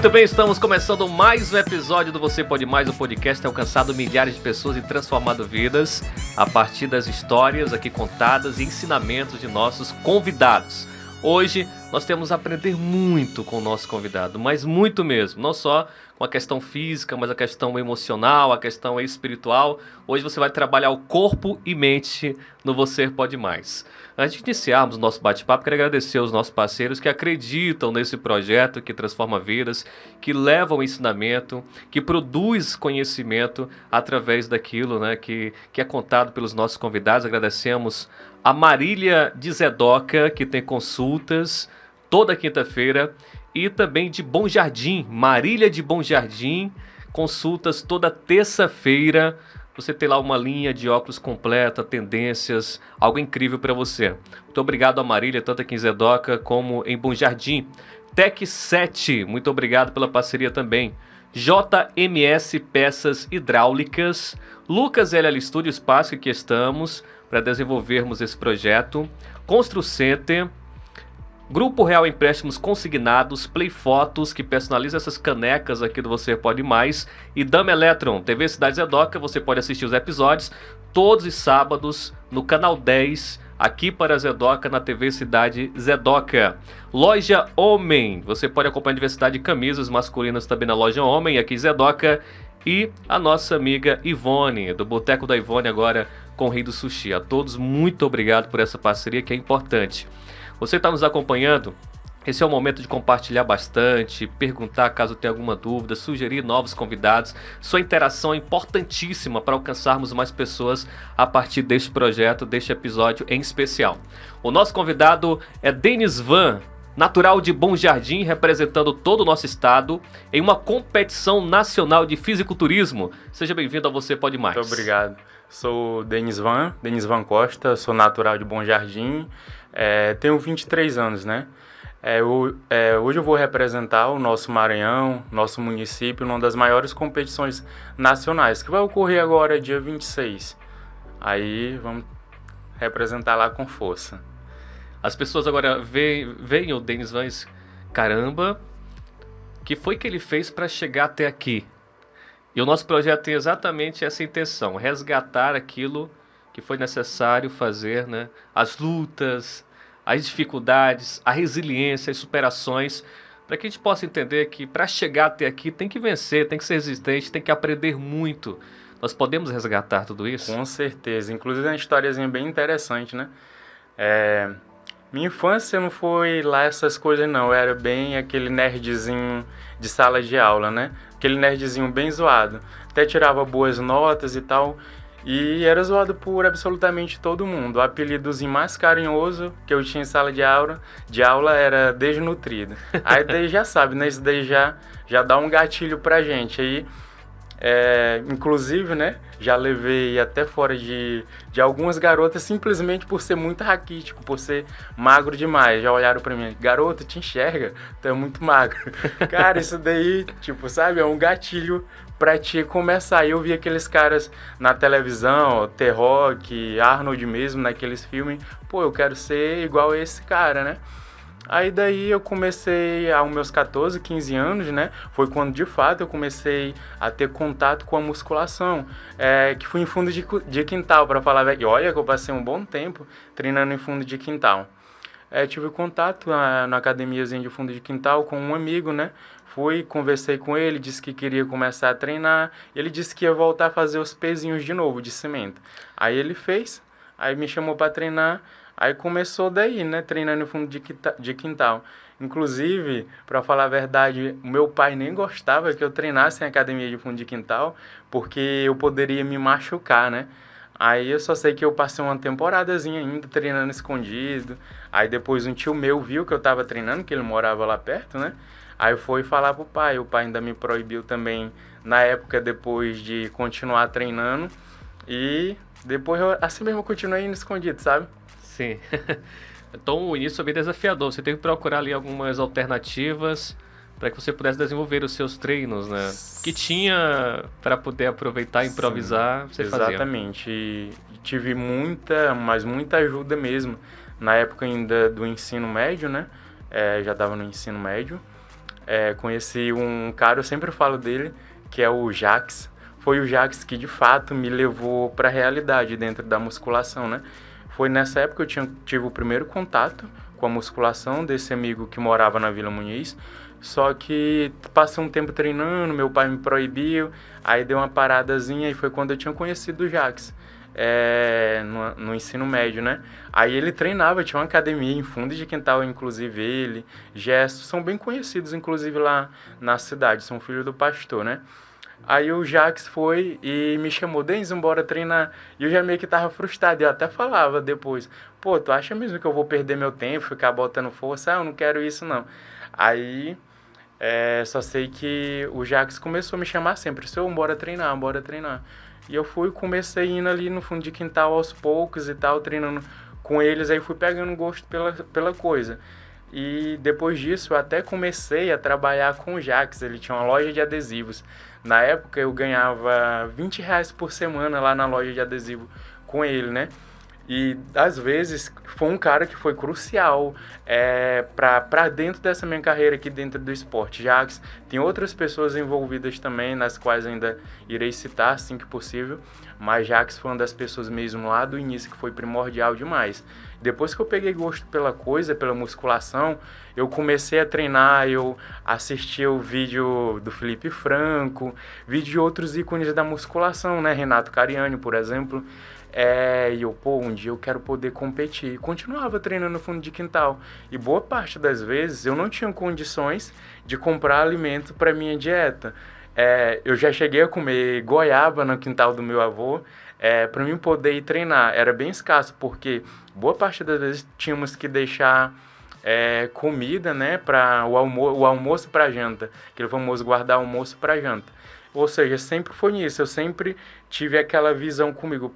Muito bem, estamos começando mais um episódio do Você Pode Mais, o podcast tem alcançado milhares de pessoas e transformado vidas a partir das histórias aqui contadas e ensinamentos de nossos convidados. Hoje nós temos a aprender muito com o nosso convidado, mas muito mesmo, não só com a questão física, mas a questão emocional, a questão espiritual. Hoje você vai trabalhar o corpo e mente no Você Pode Mais. Antes de iniciarmos o nosso bate-papo, quero agradecer aos nossos parceiros que acreditam nesse projeto que transforma vidas, que leva o ensinamento, que produz conhecimento através daquilo, né, que é contado pelos nossos convidados. Agradecemos a Marília de Zedoca, que tem consultas toda quinta-feira, e também de Bom Jardim, Marília de Bom Jardim, consultas toda terça-feira. Você tem lá uma linha de óculos completa, tendências, algo incrível para você. Muito obrigado a Marília, tanto aqui em Zedoca como em Bom Jardim. Tec 7, muito obrigado pela parceria também. JMS Peças Hidráulicas, Lucas LL Studio, espaço que estamos para desenvolvermos esse projeto. Constru Center, Grupo Real Empréstimos Consignados, Play Fotos, que personaliza essas canecas aqui do Você Pode Mais, e Dama Electron, TV Cidade Zedoca. Você pode assistir os episódios todos os sábados no canal 10, aqui para Zedoca, na TV Cidade Zedoca. Loja Homem, você pode acompanhar a diversidade de camisas masculinas também na Loja Homem, aqui em Zedoca. E a nossa amiga Ivone, do Boteco da Ivone, agora com o Rei do Sushi. A todos, muito obrigado por essa parceria que é importante. Você está nos acompanhando? Esse é o momento de compartilhar bastante, perguntar caso tenha alguma dúvida, sugerir novos convidados. Sua interação é importantíssima para alcançarmos mais pessoas a partir deste projeto, deste episódio em especial. O nosso convidado é Denis Van, natural de Bom Jardim, representando todo o nosso estado em uma competição nacional de fisiculturismo. Seja bem-vindo ao Você Pode Mais. Muito obrigado. Sou Denis Van Costa, sou natural de Bom Jardim. Tenho 23 anos, né? Hoje eu vou representar o nosso Maranhão, nosso município, numa das maiores competições nacionais, que vai ocorrer agora dia 26. Aí vamos representar lá com força. As pessoas agora veem o Denis Van, caramba, o que foi que ele fez para chegar até aqui? E o nosso projeto tem exatamente essa intenção, resgatar aquilo que foi necessário fazer, né? As lutas, as dificuldades, a resiliência, as superações, para que a gente possa entender que para chegar até aqui tem que vencer, tem que ser resistente, tem que aprender muito. Nós podemos resgatar tudo isso? Com certeza. Inclusive é uma historiazinha bem interessante, né? Minha infância não foi lá essas coisas não, eu era bem aquele nerdzinho de sala de aula, né? Aquele nerdzinho bem zoado. Até tirava boas notas e tal. E era zoado por absolutamente todo mundo. O apelidozinho mais carinhoso que eu tinha em sala de aula era desnutrido. Aí daí já sabe, né? Isso daí já dá um gatilho pra gente. Aí, inclusive, né? Já levei até fora de algumas garotas simplesmente por ser muito raquítico, por ser magro demais. Já olharam pra mim, garoto, te enxerga? Tu é muito magro. Cara, isso daí, tipo, sabe? É um gatilho pra te começar. Eu vi aqueles caras na televisão, T-Rock, Arnold mesmo, naqueles filmes. Pô, eu quero ser igual a esse cara, né? Aí daí eu comecei aos meus 14, 15 anos, né? Foi quando de fato eu comecei a ter contato com a musculação, que foi em fundo de quintal, para falar, velho. Olha que eu passei um bom tempo treinando em fundo de quintal. Tive contato na academiazinha de fundo de quintal com um amigo, né? Fui, conversei com ele, disse que queria começar a treinar. Ele disse que ia voltar a fazer os pezinhos de novo, de cimento. Aí ele fez, aí me chamou para treinar. Aí começou daí, né, treinando em fundo de quintal. Inclusive, para falar a verdade, o meu pai nem gostava que eu treinasse em academia de fundo de quintal, porque eu poderia me machucar, né? Aí eu só sei que eu passei uma temporadazinha ainda treinando escondido. Aí depois um tio meu viu que eu tava treinando, que ele morava lá perto, né? Aí foi falar pro pai, o pai ainda me proibiu também, na época, depois de continuar treinando. E depois, assim mesmo, eu continuei indo escondido, sabe? Sim. Então o início é bem desafiador. Você tem que procurar ali algumas alternativas para que você pudesse desenvolver os seus treinos, né? Que tinha para poder aproveitar e improvisar, você fazia. Exatamente. E tive muita ajuda mesmo. Na época ainda do ensino médio, né? Já estava no ensino médio. conheci um cara, eu sempre falo dele, que é o Jax. Foi o Jax que, de fato, me levou para a realidade dentro da musculação, né? Foi nessa época que eu tive o primeiro contato com a musculação desse amigo que morava na Vila Muniz. Só que passei um tempo treinando, meu pai me proibiu, aí deu uma paradazinha e foi quando eu tinha conhecido o Jax, no ensino médio, né? Aí ele treinava, tinha uma academia em fundo de quintal, inclusive ele, Gestos, são bem conhecidos, inclusive lá na cidade, são filhos do pastor, né? Aí o Jax foi e me chamou, Denis, bora treinar. E eu já meio que tava frustrado, eu até falava depois, pô, tu acha mesmo que eu vou perder meu tempo, ficar botando força? Ah, eu não quero isso não. Aí, só sei que o Jax começou a me chamar sempre, bora treinar, bora treinar. E eu comecei indo ali no fundo de quintal aos poucos e tal, treinando com eles, aí fui pegando gosto pela coisa. E depois disso eu até comecei a trabalhar com o Jax, ele tinha uma loja de adesivos. Na época eu ganhava R$ 20 por semana lá na loja de adesivo com ele, né? E às vezes foi um cara que foi crucial para dentro dessa minha carreira aqui dentro do esporte. Jax, tem outras pessoas envolvidas também, nas quais ainda irei citar assim que possível, mas Jax foi uma das pessoas mesmo lá do início que foi primordial demais. Depois que eu peguei gosto pela coisa, pela musculação, eu comecei a treinar, eu assistia o vídeo do Felipe Franco, vídeo de outros ícones da musculação, né? Renato Cariani, por exemplo. E eu, um dia eu quero poder competir. E continuava treinando no fundo de quintal. E boa parte das vezes eu não tinha condições de comprar alimento para minha dieta. Eu já cheguei a comer goiaba no quintal do meu avô, para mim poder ir treinar. Era bem escasso, porque boa parte das vezes tínhamos que deixar comida, né, para o almoço para janta. Aquele famoso guardar almoço para janta. Ou seja, sempre foi nisso, eu sempre tive aquela visão comigo,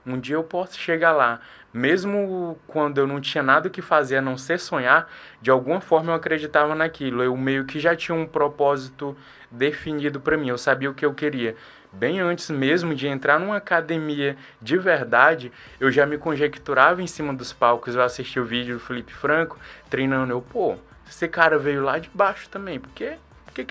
um dia eu posso chegar lá. Mesmo quando eu não tinha nada o que fazer a não ser sonhar, de alguma forma eu acreditava naquilo. Eu meio que já tinha um propósito definido para mim, eu sabia o que eu queria. Bem antes mesmo de entrar numa academia de verdade, eu já me conjecturava em cima dos palcos, eu assistia o vídeo do Felipe Franco, treinando, esse cara veio lá de baixo também, por que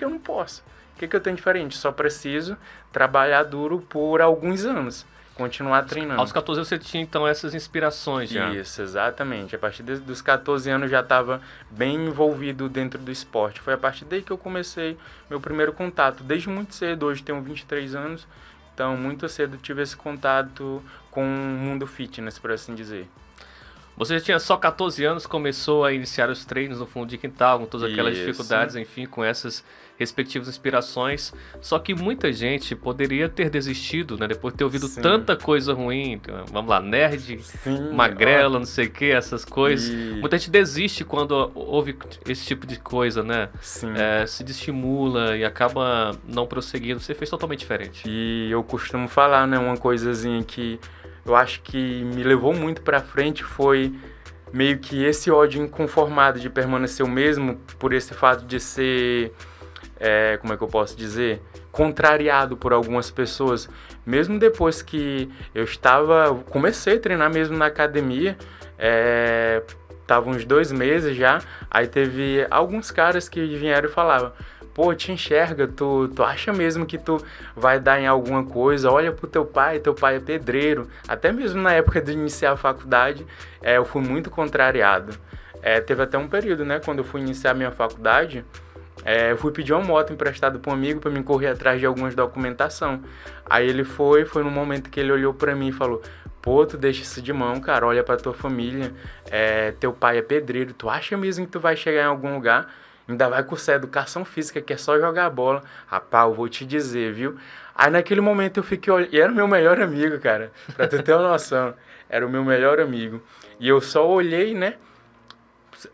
eu não posso? O que eu tenho diferente? Só preciso trabalhar duro por alguns anos, continuar treinando. Aos 14 anos você tinha, então, essas inspirações já? Isso, exatamente. A partir dos 14 anos já estava bem envolvido dentro do esporte. Foi a partir daí que eu comecei meu primeiro contato. Desde muito cedo, hoje tenho 23 anos, então muito cedo tive esse contato com o mundo fitness, por assim dizer. Você tinha só 14 anos, começou a iniciar os treinos no fundo de quintal, com todas aquelas dificuldades, enfim, com essas respectivas inspirações. Só que muita gente poderia ter desistido, né? Depois de ter ouvido tanta coisa ruim. Vamos lá, nerd, magrela, não sei o que, essas coisas. Muita gente desiste quando ouve esse tipo de coisa, né? Se desestimula e acaba não prosseguindo. Você fez totalmente diferente. E eu costumo falar, né? Uma coisazinha que eu acho que me levou muito pra frente foi meio que esse ódio inconformado de permanecer o mesmo por esse fato de ser, como é que eu posso dizer, contrariado por algumas pessoas. Mesmo depois que comecei a treinar mesmo na academia, tava uns 2 meses já, aí teve alguns caras que vieram e falavam, te enxerga, tu acha mesmo que tu vai dar em alguma coisa, olha pro teu pai é pedreiro. Até mesmo na época de iniciar a faculdade, eu fui muito contrariado. Teve até um período, né, quando eu fui iniciar a minha faculdade, eu fui pedir uma moto emprestada para um amigo para me correr atrás de algumas documentação. Aí ele foi no momento que ele olhou para mim e falou, tu deixa isso de mão, cara, olha pra tua família, teu pai é pedreiro, tu acha mesmo que tu vai chegar em algum lugar? Ainda vai cursar educação física, que é só jogar bola. Rapaz, eu vou te dizer, viu? Aí naquele momento eu fiquei olhando, e era o meu melhor amigo, cara, pra tu ter uma noção, era o meu melhor amigo. E eu só olhei, né,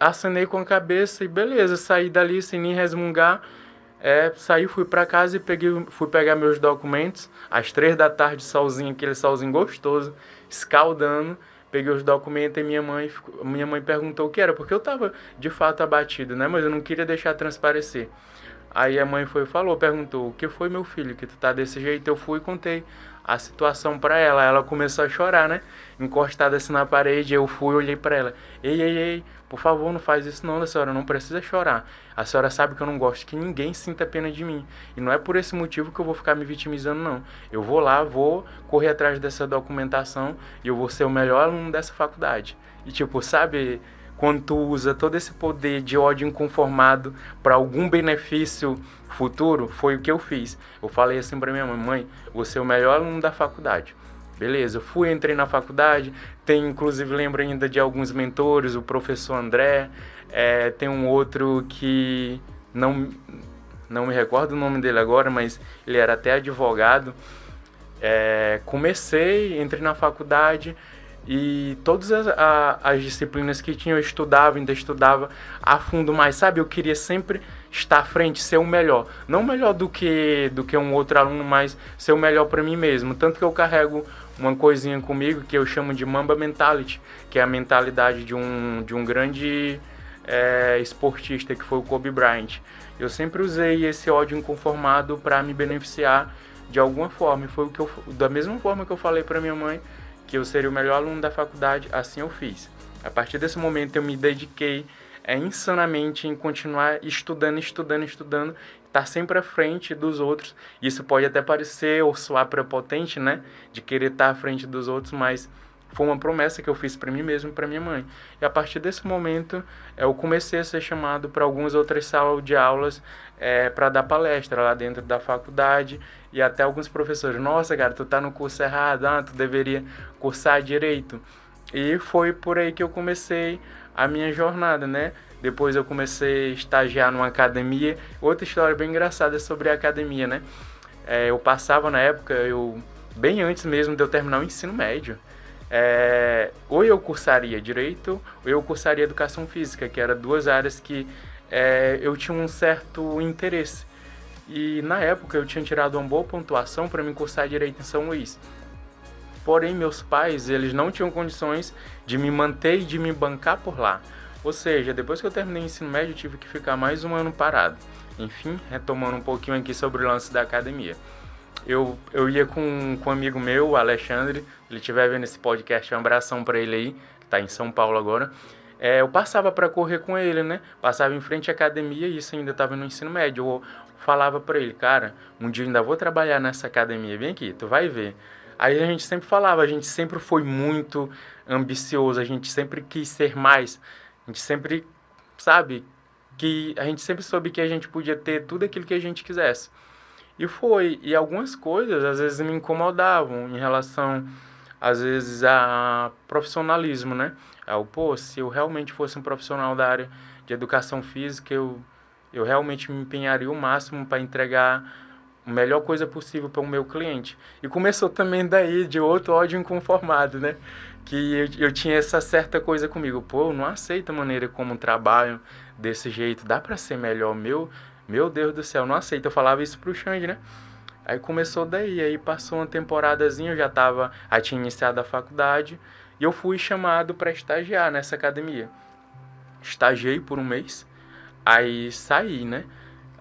acenei com a cabeça e beleza, saí dali sem nem resmungar. Saí, fui pra casa e fui pegar meus documentos, às 3 da tarde, solzinho, aquele solzinho gostoso, escaldando. Peguei os documentos e minha mãe perguntou o que era, porque eu tava de fato abatido, né? Mas eu não queria deixar transparecer. Aí a mãe perguntou, o que foi, meu filho, que tu tá desse jeito? Eu fui e contei a situação para ela. Ela começou a chorar, né? Encostada assim na parede, eu fui, olhei para ela. Ei, por favor, não faz isso não, senhora, não precisa chorar. A senhora sabe que eu não gosto que ninguém sinta pena de mim. E não é por esse motivo que eu vou ficar me vitimizando, não. Eu vou lá, vou correr atrás dessa documentação e eu vou ser o melhor aluno dessa faculdade. E tipo, sabe, quando tu usa todo esse poder de ódio inconformado para algum benefício futuro, foi o que eu fiz. Eu falei assim para minha mãe: mãe, vou ser o melhor aluno da faculdade. Beleza, eu fui, entrei na faculdade, tem, inclusive, lembro ainda de alguns mentores, o professor André, tem um outro que não me recordo o nome dele agora, mas ele era até advogado. Entrei na faculdade e todas as disciplinas que tinha eu estudava, ainda estudava a fundo mais, sabe? Eu queria sempre estar à frente, ser o melhor. Não melhor do que um outro aluno, mas ser o melhor para mim mesmo. Tanto que eu carrego uma coisinha comigo que eu chamo de Mamba Mentality, que é a mentalidade de um grande esportista, que foi o Kobe Bryant. Eu sempre usei esse ódio inconformado para me beneficiar de alguma forma. E foi da mesma forma que eu falei para minha mãe que eu seria o melhor aluno da faculdade, assim eu fiz. A partir desse momento eu me dediquei insanamente em continuar estudando, estar sempre à frente dos outros. Isso pode até parecer ou soar prepotente, né, de querer estar à frente dos outros, mas foi uma promessa que eu fiz para mim mesmo e para minha mãe. E a partir desse momento eu comecei a ser chamado para algumas outras salas de aulas para dar palestra lá dentro da faculdade. E até alguns professores: nossa, cara, tu tá no curso errado, tu deveria cursar direito. E foi por aí que eu comecei a minha jornada, né? Depois eu comecei a estagiar numa academia. Outra história bem engraçada sobre a academia, né? Eu passava na época, bem antes mesmo de eu terminar o ensino médio, ou eu cursaria direito, ou eu cursaria educação física, que eram duas áreas que eu tinha um certo interesse. E na época eu tinha tirado uma boa pontuação para me cursar direito em São Luís. Porém, meus pais, eles não tinham condições de me manter e de me bancar por lá. Ou seja, depois que eu terminei o ensino médio, eu tive que ficar mais um ano parado. Enfim, retomando um pouquinho aqui sobre o lance da academia. Eu ia com um amigo meu, o Alexandre. Se ele estiver vendo esse podcast, um abração para ele aí, que está em São Paulo agora. Eu passava para correr com ele, né? Passava em frente à academia e isso ainda estava no ensino médio. Eu falava para ele: cara, um dia eu ainda vou trabalhar nessa academia, vem aqui, tu vai ver. Aí a gente sempre falava, a gente sempre foi muito ambicioso, a gente sempre quis ser mais, a gente sempre, sabe, que a gente sempre soube que a gente podia ter tudo aquilo que a gente quisesse. E algumas coisas às vezes me incomodavam em relação, às vezes, a profissionalismo, né? Se eu realmente fosse um profissional da área de educação física, eu realmente me empenharia o máximo para entregar a melhor coisa possível para o meu cliente. E começou também daí, de outro ódio inconformado, né? Que eu tinha essa certa coisa comigo. Eu não aceito a maneira como trabalham desse jeito. Dá para ser melhor? Meu Deus do céu, não aceito. Eu falava isso pro Xande, né? Aí começou daí, aí passou uma temporadazinha, eu tinha iniciado a faculdade, e eu fui chamado para estagiar nessa academia. Estagiei por um mês, aí saí, né?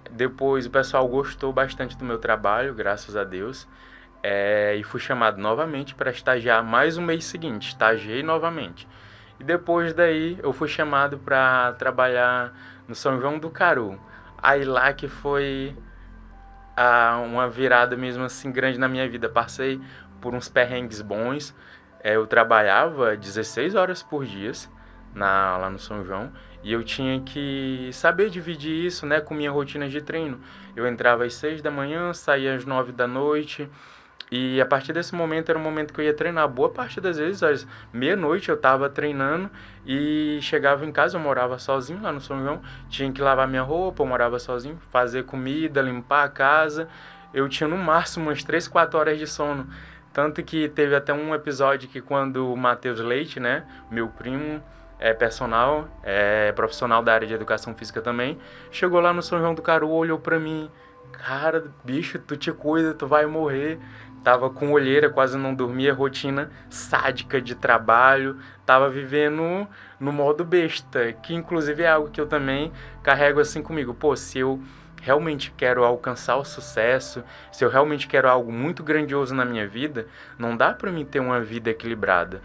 Depois o pessoal gostou bastante do meu trabalho, graças a Deus, e fui chamado novamente para estagiar mais um mês seguinte, estagiei novamente. E depois daí eu fui chamado para trabalhar no São João do Caru. Aí lá que foi uma virada mesmo assim grande na minha vida. Passei por uns perrengues bons. Eu trabalhava 16 horas por dia lá no São João e eu tinha que saber dividir isso, né, com minha rotina de treino. Eu entrava às 6 da manhã, saía às 9 da noite e a partir desse momento era o momento que eu ia treinar. Boa parte das vezes, às meia-noite eu estava treinando e chegava em casa, eu morava sozinho lá no São João, tinha que lavar minha roupa, eu morava sozinho, fazer comida, limpar a casa. Eu tinha no máximo umas 3, 4 horas de sono. Tanto que teve até um episódio que quando o Matheus Leite, né, meu primo, profissional da área de educação física também, chegou lá no São João do Caru, olhou pra mim: cara, bicho, tu te cuida, tu vai morrer. Tava com olheira, quase não dormia, rotina sádica de trabalho, tava vivendo no modo besta, que inclusive é algo que eu também carrego assim comigo. Se eu realmente quero alcançar o sucesso, se eu realmente quero algo muito grandioso na minha vida, não dá para mim ter uma vida equilibrada.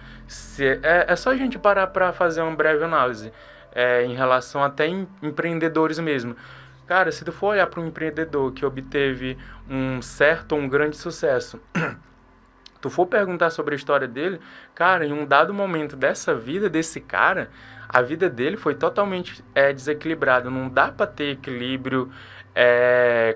É só a gente parar para fazer uma breve análise em relação até empreendedores mesmo. Cara, se tu for olhar para um empreendedor que obteve um certo ou um grande sucesso, tu for perguntar sobre a história dele, cara, em um dado momento dessa vida desse cara, a vida dele foi totalmente desequilibrada. Não dá para ter equilíbrio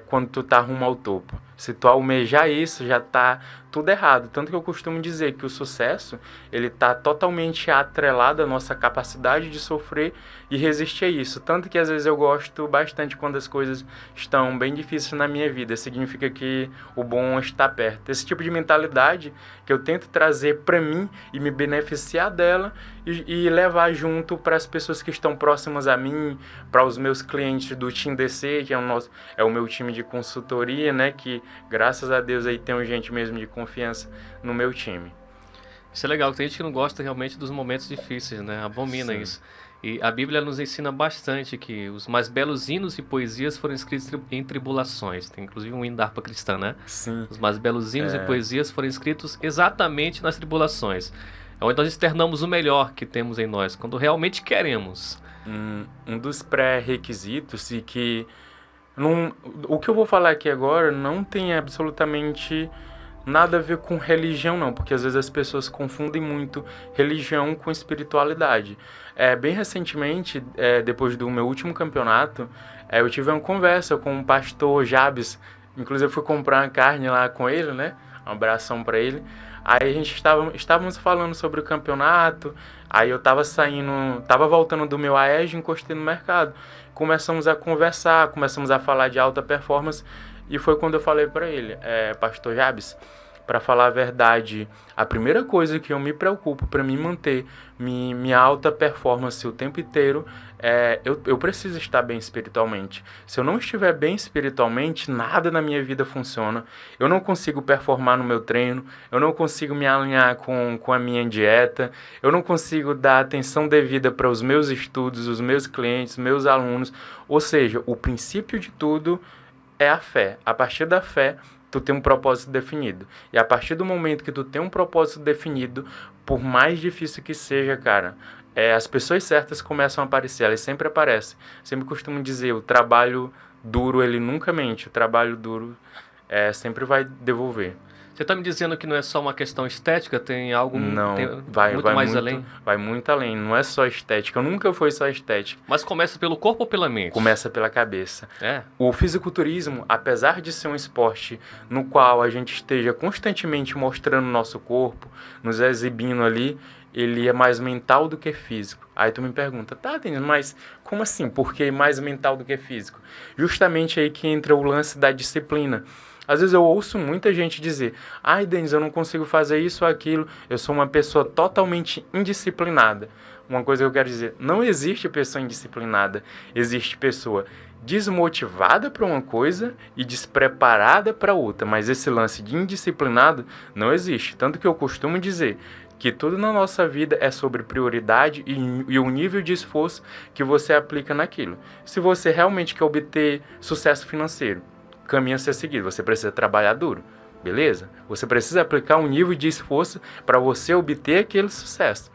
quando tu tá rumo ao topo. Se tu almejar isso, já tá tudo errado. Tanto que eu costumo dizer que o sucesso, ele tá totalmente atrelado à nossa capacidade de sofrer e resistir a isso. Tanto que às vezes eu gosto bastante quando as coisas estão bem difíceis na minha vida. Significa que o bom está perto. Esse tipo de mentalidade que eu tento trazer para mim e me beneficiar dela e levar junto para as pessoas que estão próximas a mim, para os meus clientes do Team DC, que é o meu time de consultoria, né? Que graças a Deus aí tem gente mesmo de confiança no meu time. Isso é legal, tem gente que não gosta realmente dos momentos difíceis, né? Abomina Sim. isso. E a Bíblia nos ensina bastante que os mais belos hinos e poesias foram escritos em tribulações. Tem inclusive um hino da harpa cristã, né? Sim. Os mais belos hinos e poesias foram escritos exatamente nas tribulações. É onde nós externamos o melhor que temos em nós, quando realmente queremos. Um dos pré-requisitos e que... o que eu vou falar aqui agora não tem absolutamente nada a ver com religião, não, porque às vezes as pessoas confundem muito religião com espiritualidade. Bem recentemente, depois do meu último campeonato, eu tive uma conversa com o pastor Jabes. Inclusive eu fui comprar uma carne lá com ele, né? Um abração para ele. Aí a gente estávamos falando sobre o campeonato. Aí eu tava voltando do meu AEG, encostei no mercado. Começamos a conversar, começamos a falar de alta performance. E foi quando eu falei para ele, pastor Jabes, para falar a verdade, a primeira coisa que eu me preocupo para mim manter minha alta performance o tempo inteiro eu preciso estar bem espiritualmente. Se eu não estiver bem espiritualmente, nada na minha vida funciona. Eu não consigo performar no meu treino, eu não consigo me alinhar com a minha dieta, eu não consigo dar atenção devida para os meus estudos, os meus clientes, meus alunos. Ou seja, o princípio de tudo é a fé. A partir da fé, tu tem um propósito definido. E a partir do momento que tu tem um propósito definido, por mais difícil que seja, cara, as pessoas certas começam a aparecer. Elas sempre aparecem. Sempre costumo dizer, o trabalho duro, ele nunca mente. O trabalho duro sempre vai devolver. Você está me dizendo que não é só uma questão estética, tem algo vai muito mais além? Vai muito além, não é só estética, nunca foi só estética. Mas começa pelo corpo ou pela mente? Começa pela cabeça. O fisiculturismo, apesar de ser um esporte no qual a gente esteja constantemente mostrando nosso corpo, nos exibindo ali, ele é mais mental do que físico. Aí tu me pergunta, tá, Denis, mas como assim? Por que mais mental do que físico? Justamente aí que entra o lance da disciplina. Às vezes eu ouço muita gente dizer, ai, Denis, eu não consigo fazer isso ou aquilo, eu sou uma pessoa totalmente indisciplinada. Uma coisa que eu quero dizer, não existe pessoa indisciplinada, existe pessoa desmotivada para uma coisa e despreparada para outra, mas esse lance de indisciplinado não existe. Tanto que eu costumo dizer que tudo na nossa vida é sobre prioridade e o nível de esforço que você aplica naquilo. Se você realmente quer obter sucesso financeiro, caminho a ser seguido, você precisa trabalhar duro, beleza? Você precisa aplicar um nível de esforço para você obter aquele sucesso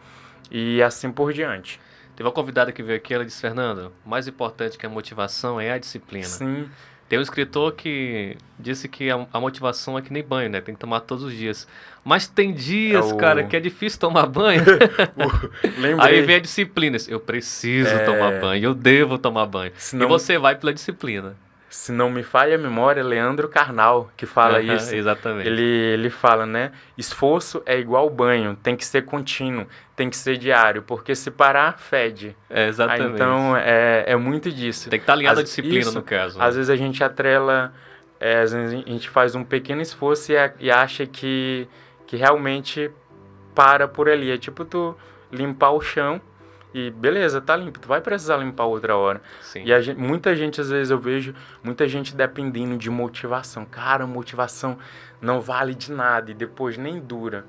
e assim por diante. Teve uma convidada que veio aqui, ela disse, Fernando, o mais importante que a motivação é a disciplina. Sim. Tem um escritor que disse que a motivação é que nem banho, né? Tem que tomar todos os dias. Mas tem dias, cara, que é difícil tomar banho. Aí vem a disciplina. Eu preciso tomar banho, eu devo tomar banho. Senão... E você vai pela disciplina. Se não me falha a memória, Leandro Carnal que fala isso. Exatamente. Ele fala, né? Esforço é igual banho, tem que ser contínuo, tem que ser diário, porque se parar, fede. Exatamente. Então, é muito disso. Tem que estar alinhado à disciplina, no caso. Às vezes a gente atrela, às vezes a gente faz um pequeno esforço e acha que realmente para por ali. É tipo tu limpar o chão. E beleza, tá limpo, tu vai precisar limpar outra hora. Sim. E muita gente, às vezes eu vejo, muita gente dependendo de motivação. Cara, motivação não vale de nada e depois nem dura.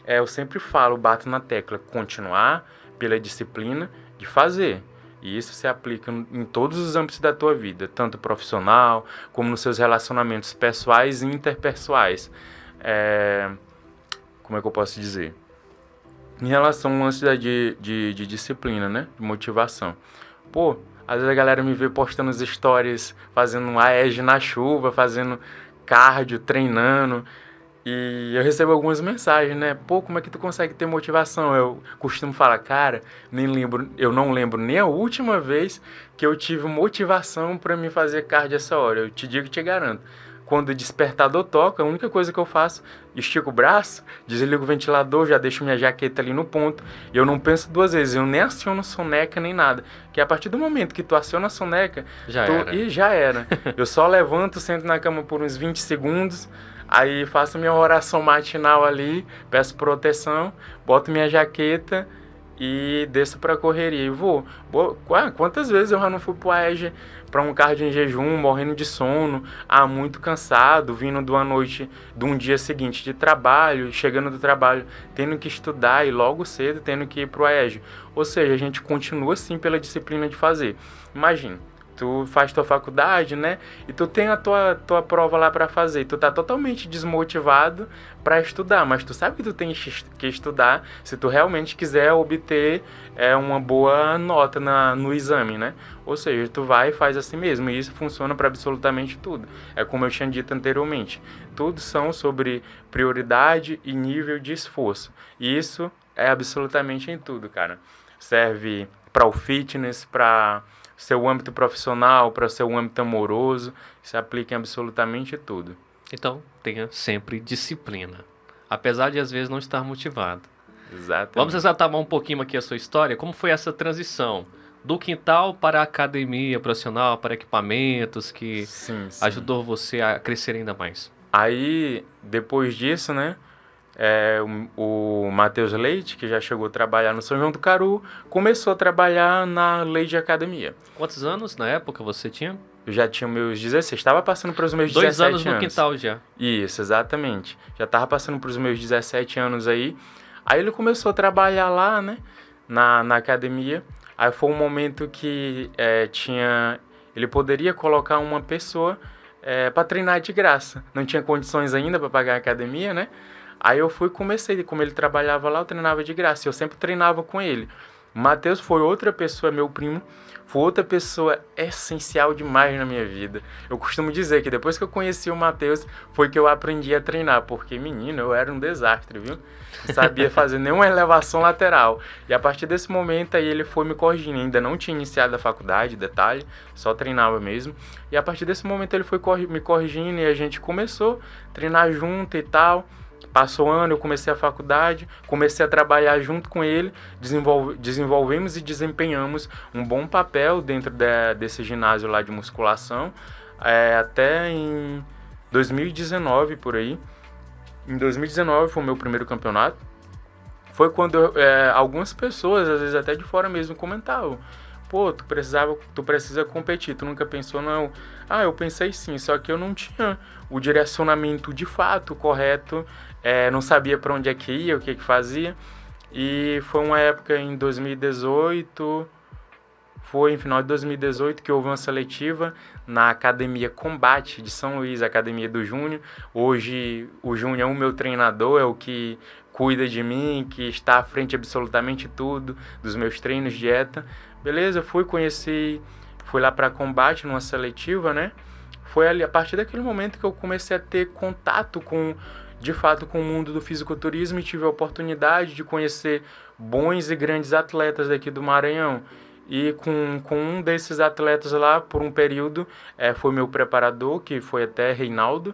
Eu sempre falo, bato na tecla, continuar pela disciplina de fazer. E isso se aplica em todos os âmbitos da tua vida, tanto profissional, como nos seus relacionamentos pessoais e interpessoais. Como é que eu posso dizer? Em relação ao lance de disciplina, né? De motivação. Pô, às vezes a galera me vê postando as stories, fazendo um AEG na chuva, fazendo cardio, treinando. E eu recebo algumas mensagens, né? Pô, como é que tu consegue ter motivação? Eu costumo falar, cara, eu não lembro nem a última vez que eu tive motivação para me fazer cardio essa hora. Eu te digo e te garanto. Quando o despertador toca, a única coisa que eu faço, estico o braço, desligo o ventilador, já deixo minha jaqueta ali no ponto. E eu não penso duas vezes, eu nem aciono soneca nem nada. Que a partir do momento que tu aciona a soneca, já era. Eu só levanto, sento na cama por uns 20 segundos, aí faço minha oração matinal ali, peço proteção, boto minha jaqueta e desço pra correria. E vou. Quantas vezes eu já não fui pro AEG para um cardio em jejum, morrendo de sono, muito cansado, vindo de uma noite, de um dia seguinte de trabalho, chegando do trabalho, tendo que estudar e logo cedo tendo que ir pro AEG. Ou seja, a gente continua sim pela disciplina de fazer. Imagina, tu faz tua faculdade, né? E tu tem a tua prova lá para fazer. Tu tá totalmente desmotivado para estudar, mas tu sabe que tu tem que estudar se tu realmente quiser obter uma boa nota no exame, né? Ou seja, tu vai e faz assim mesmo. E isso funciona para absolutamente tudo. É como eu tinha dito anteriormente. Tudo são sobre prioridade e nível de esforço. E isso é absolutamente em tudo, cara. Serve para o fitness, para seu âmbito profissional, para seu âmbito amoroso, se aplica em absolutamente tudo. Então, tenha sempre disciplina, apesar de às vezes não estar motivado. Exatamente. Vamos exaltar um pouquinho aqui a sua história. Como foi essa transição do quintal para a academia profissional, para equipamentos, que ajudou você a crescer ainda mais? Aí, depois disso, né? O Matheus Leite, que já chegou a trabalhar no São João do Caru, começou a trabalhar na Leite Academia. Quantos anos na época você tinha? Eu já tinha meus 16, estava passando para os meus 17 anos. 2 anos no quintal já. Isso, exatamente. Já estava passando para os meus 17 anos aí. Aí ele começou a trabalhar lá, né, na academia. Aí foi um momento que ele poderia colocar uma pessoa para treinar de graça. Não tinha condições ainda para pagar a academia, né? Aí eu fui e comecei, como ele trabalhava lá, eu treinava de graça, eu sempre treinava com ele. O Matheus foi outra pessoa, meu primo, foi outra pessoa essencial demais na minha vida. Eu costumo dizer que depois que eu conheci o Matheus, foi que eu aprendi a treinar, porque, menino, eu era um desastre, viu? Não sabia fazer nenhuma elevação lateral. E a partir desse momento aí ele foi me corrigindo, ainda não tinha iniciado a faculdade, detalhe, só treinava mesmo. E a partir desse momento ele foi me corrigindo e a gente começou a treinar junto e tal. Passou um ano, eu comecei a faculdade, comecei a trabalhar junto com ele, desenvolvemos e desempenhamos um bom papel dentro desse ginásio lá de musculação, até em 2019, por aí. Em 2019 foi o meu primeiro campeonato. Foi quando algumas pessoas, às vezes até de fora mesmo, comentavam: pô, tu precisa competir, tu nunca pensou não? Eu pensei sim, só que eu não tinha o direcionamento de fato correto, não sabia para onde é que ia, o que fazia. E foi uma época em 2018, foi em final de 2018 que houve uma seletiva na Academia Combate de São Luís, a Academia do Júnior. Hoje o Júnior é o meu treinador, é o que cuida de mim, que está à frente de absolutamente tudo, dos meus treinos, dieta. Beleza, fui lá para Combate numa seletiva, né? Foi ali, a partir daquele momento que eu comecei a ter contato de fato com o mundo do fisiculturismo e tive a oportunidade de conhecer bons e grandes atletas daqui do Maranhão. E com um desses atletas lá, por um período, foi meu preparador, que foi até Reinaldo,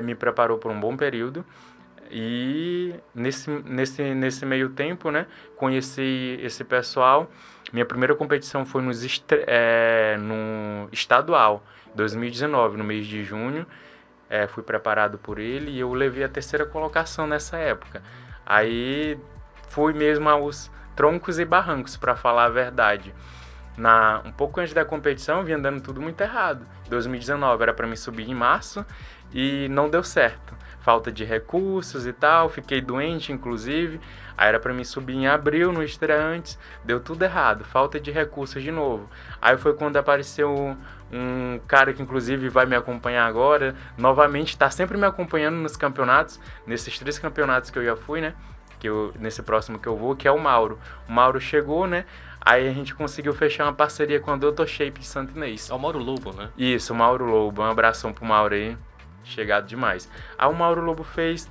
me preparou por um bom período. E nesse meio tempo, né, conheci esse pessoal. Minha primeira competição foi no estadual, 2019, no mês de junho. Fui preparado por ele e eu levei a 3ª colocação nessa época. Aí fui mesmo aos troncos e barrancos, para falar a verdade. Um pouco antes da competição, vinha andando tudo muito errado. 2019 era para mim subir em março e não deu certo. falta de recursos e tal, fiquei doente, inclusive. Aí era pra mim subir em abril, no estreantes, deu tudo errado, falta de recursos de novo. Aí foi quando apareceu um cara que inclusive vai me acompanhar agora, novamente, está sempre me acompanhando nos campeonatos, nesses 3 campeonatos que eu já fui, né? Nesse próximo que eu vou, que é o Mauro. O Mauro chegou, né? Aí a gente conseguiu fechar uma parceria com a Dr. Shape de Santo Inês. É o Mauro Lobo, né? Isso, o Mauro Lobo. Um abração pro Mauro aí. Chegado demais. Aí o Mauro Lobo fez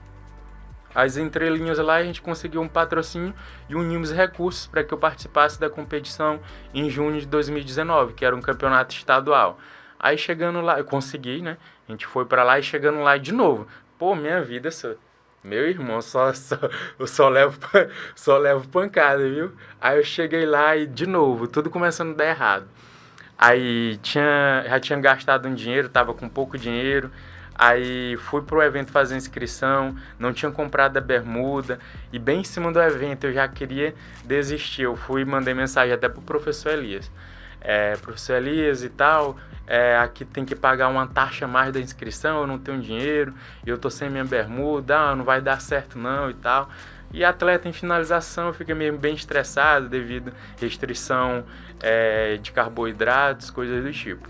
as entrelinhas lá, a gente conseguiu um patrocínio e unimos recursos para que eu participasse da competição em junho de 2019, que era um campeonato estadual. Aí chegando lá, eu consegui, né? A gente foi para lá e chegando lá de novo. Pô, minha vida, meu irmão, eu só levo pancada, viu? Aí eu cheguei lá e de novo, tudo começando a dar errado. Aí já tinha gastado um dinheiro, tava com pouco dinheiro. Aí fui pro evento fazer inscrição, não tinha comprado a bermuda e bem em cima do evento eu já queria desistir. Eu fui e mandei mensagem até pro professor Elias. Professor Elias e tal, aqui tem que pagar uma taxa a mais da inscrição, eu não tenho dinheiro, eu tô sem minha bermuda, não vai dar certo não e tal. E atleta em finalização, eu fiquei meio bem estressado devido à restrição de carboidratos, coisas do tipo.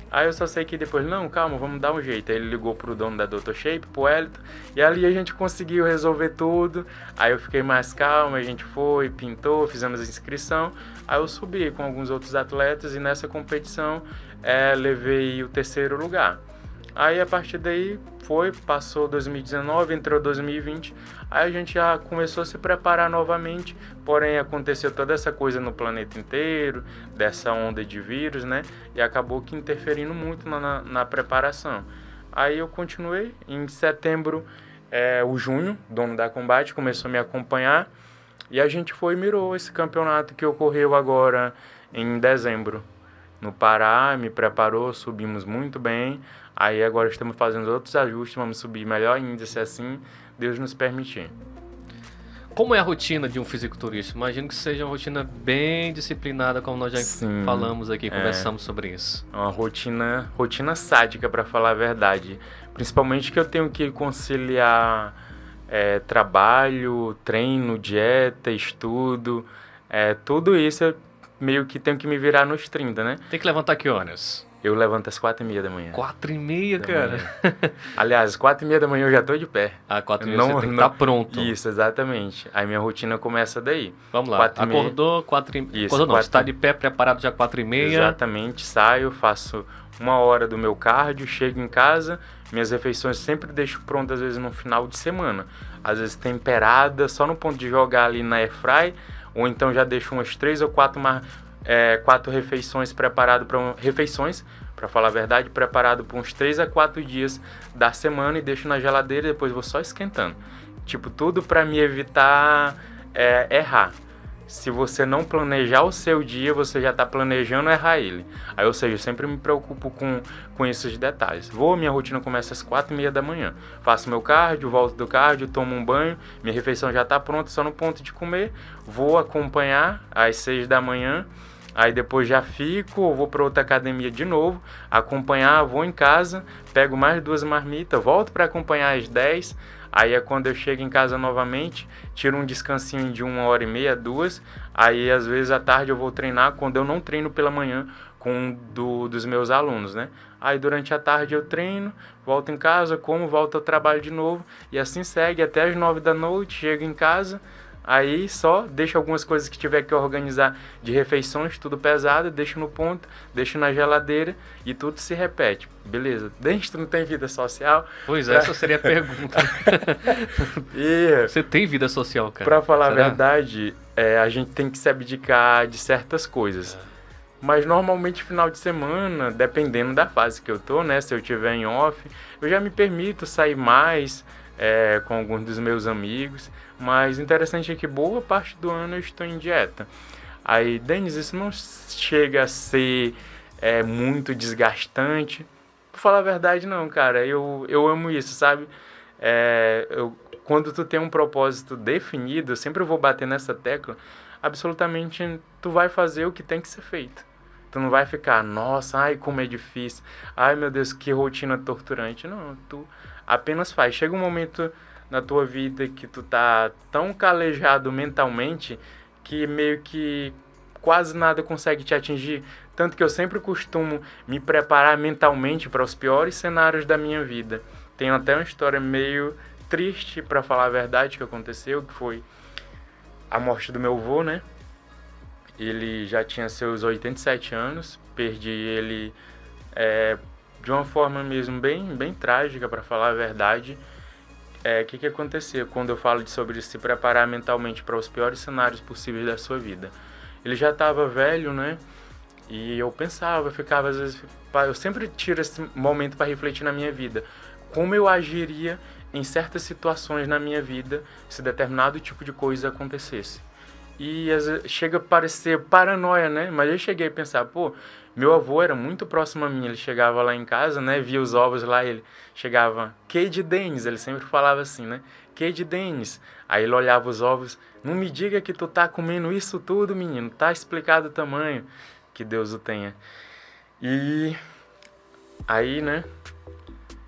Aí eu só sei que depois, não, calma, vamos dar um jeito. Aí ele ligou pro dono da Dr. Shape, pro Elton, e ali a gente conseguiu resolver tudo. Aí eu fiquei mais calmo, a gente foi, pintou, fizemos a inscrição. Aí eu subi com alguns outros atletas e nessa competição levei o 3º lugar. Aí a partir daí passou 2019, entrou 2020, aí a gente já começou a se preparar novamente, porém aconteceu toda essa coisa no planeta inteiro, dessa onda de vírus, né? E acabou que interferindo muito na preparação. Aí eu continuei, em setembro, o Júnior, dono da Combate, começou a me acompanhar, e a gente mirou esse campeonato que ocorreu agora em dezembro. No Pará, me preparou, subimos muito bem. Aí agora estamos fazendo outros ajustes, vamos subir melhor ainda, se assim Deus nos permitir. Como é a rotina de um fisiculturista? Imagino que seja uma rotina bem disciplinada, como nós já falamos aqui, conversamos sobre isso. É uma rotina sádica, para falar a verdade. Principalmente que eu tenho que conciliar trabalho, treino, dieta, estudo, tudo isso eu meio que tenho que me virar nos 30, né? Tem que levantar que horas? Eu levanto às 4h30 da manhã. 4h30, cara? Aliás, 4h30 da manhã eu já tô de pé. 4h30 você tem que estar pronto. Isso, exatamente. Aí minha rotina começa daí. Vamos lá, acordou, 4h30. Isso, acordou não, você está de pé, preparado já 4h30. Exatamente, saio, faço 1 hora do meu cardio, chego em casa, minhas refeições sempre deixo prontas, às vezes no final de semana. Às vezes temperada, só no ponto de jogar ali na airfry, ou então já deixo umas 3 ou 4 refeições preparadas para falar a verdade, preparado para uns 3 a 4 dias da semana e deixo na geladeira e depois vou só esquentando. Tipo, tudo para me evitar errar. Se você não planejar o seu dia, você já está planejando errar ele. Aí, ou seja, eu sempre me preocupo com esses detalhes. Minha rotina começa às 4h30 da manhã. Faço meu cardio, volto do cardio, tomo um banho, minha refeição já está pronta, só no ponto de comer. Vou acompanhar às 6 da manhã. Aí depois já vou para outra academia de novo, acompanhar, vou em casa, pego mais 2 marmitas, volto para acompanhar às 10. Aí é quando eu chego em casa novamente, tiro um descansinho de 1h30, 2. Aí às vezes à tarde eu vou treinar, quando eu não treino pela manhã com dos meus alunos, né? Aí durante a tarde eu treino, volto em casa, volto ao trabalho de novo. E assim segue até as 9 da noite, chego em casa. Aí só deixo algumas coisas que tiver que organizar de refeições, tudo pesado, deixo no ponto, deixo na geladeira e tudo se repete. Beleza, dentro não tem vida social? Pois essa seria a pergunta. Você tem vida social, cara? Pra falar a verdade, a gente tem que se abdicar de certas coisas. Mas normalmente final de semana, dependendo da fase que eu tô, né? Se eu tiver em off, eu já me permito sair mais com alguns dos meus amigos. Mas interessante é que boa parte do ano eu estou em dieta. Aí, Denis, isso não chega a ser muito desgastante? Pra falar a verdade, não, cara. Eu amo isso, sabe? Quando tu tem um propósito definido, eu sempre vou bater nessa tecla, absolutamente tu vai fazer o que tem que ser feito. Tu não vai ficar, nossa, ai, como é difícil. Ai, meu Deus, que rotina torturante. Não, apenas faz. Chega um momento na tua vida que tu tá tão calejado mentalmente que meio que quase nada consegue te atingir. Tanto que eu sempre costumo me preparar mentalmente para os piores cenários da minha vida. Tenho até uma história meio triste, para falar a verdade, que aconteceu, que foi a morte do meu avô, né? Ele já tinha seus 87 anos, perdi ele de uma forma mesmo bem trágica, para falar a verdade. Que acontecia quando eu falo sobre se preparar mentalmente para os piores cenários possíveis da sua vida? Ele já estava velho, né? E eu pensava, ficava às vezes... Eu sempre tiro esse momento para refletir na minha vida. Como eu agiria em certas situações na minha vida se determinado tipo de coisa acontecesse. E às vezes chega a parecer paranoia, né? Mas eu cheguei a pensar, pô, meu avô era muito próximo a mim. Ele chegava lá em casa, né? Via os ovos lá, ele chegava, Cade Dennis, ele sempre falava assim, né? Cade Dennis. Aí ele olhava os ovos, não me diga que tu tá comendo isso tudo, menino. Tá explicado o tamanho, que Deus o tenha. E aí, né?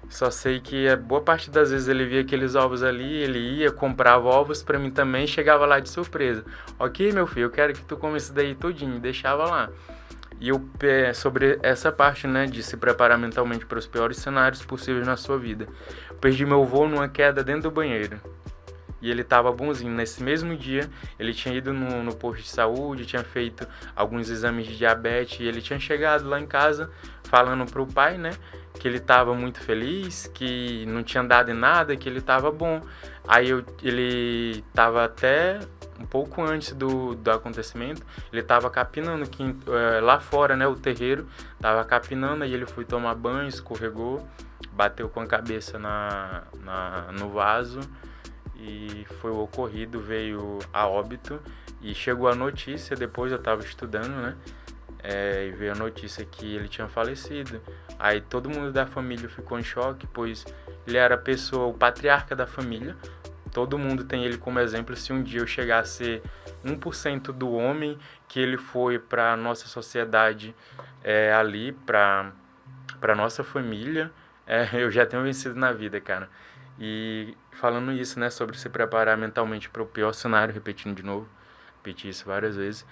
Só sei que a boa parte das vezes ele via aqueles ovos ali, ele ia, comprava ovos pra mim também, chegava lá de surpresa. Ok, meu filho, eu quero que tu coma isso daí tudinho, e deixava lá. E eu, sobre essa parte, né, de se preparar mentalmente para os piores cenários possíveis na sua vida. Eu perdi meu avô numa queda dentro do banheiro. E ele estava bonzinho. Nesse mesmo dia, ele tinha ido no posto de saúde, tinha feito alguns exames de diabetes, e ele tinha chegado lá em casa falando pro pai, né, que ele estava muito feliz, que não tinha dado em nada, que ele estava bom. Aí ele estava até um pouco antes do acontecimento, ele estava capinando lá fora, né, o terreiro, estava capinando, aí ele foi tomar banho, escorregou, bateu com a cabeça no vaso, e foi o ocorrido, veio a óbito. E chegou a notícia, depois eu estava estudando, né, e veio a notícia que ele tinha falecido. Aí todo mundo da família ficou em choque, pois ele era o patriarca da família. Todo mundo tem ele como exemplo. Se um dia eu chegar a ser 1% do homem que ele foi para nossa sociedade, ali, para nossa família, eu já tenho vencido na vida, cara. E falando isso, né, sobre se preparar mentalmente para o pior cenário, repetindo de novo, repeti isso várias vezes,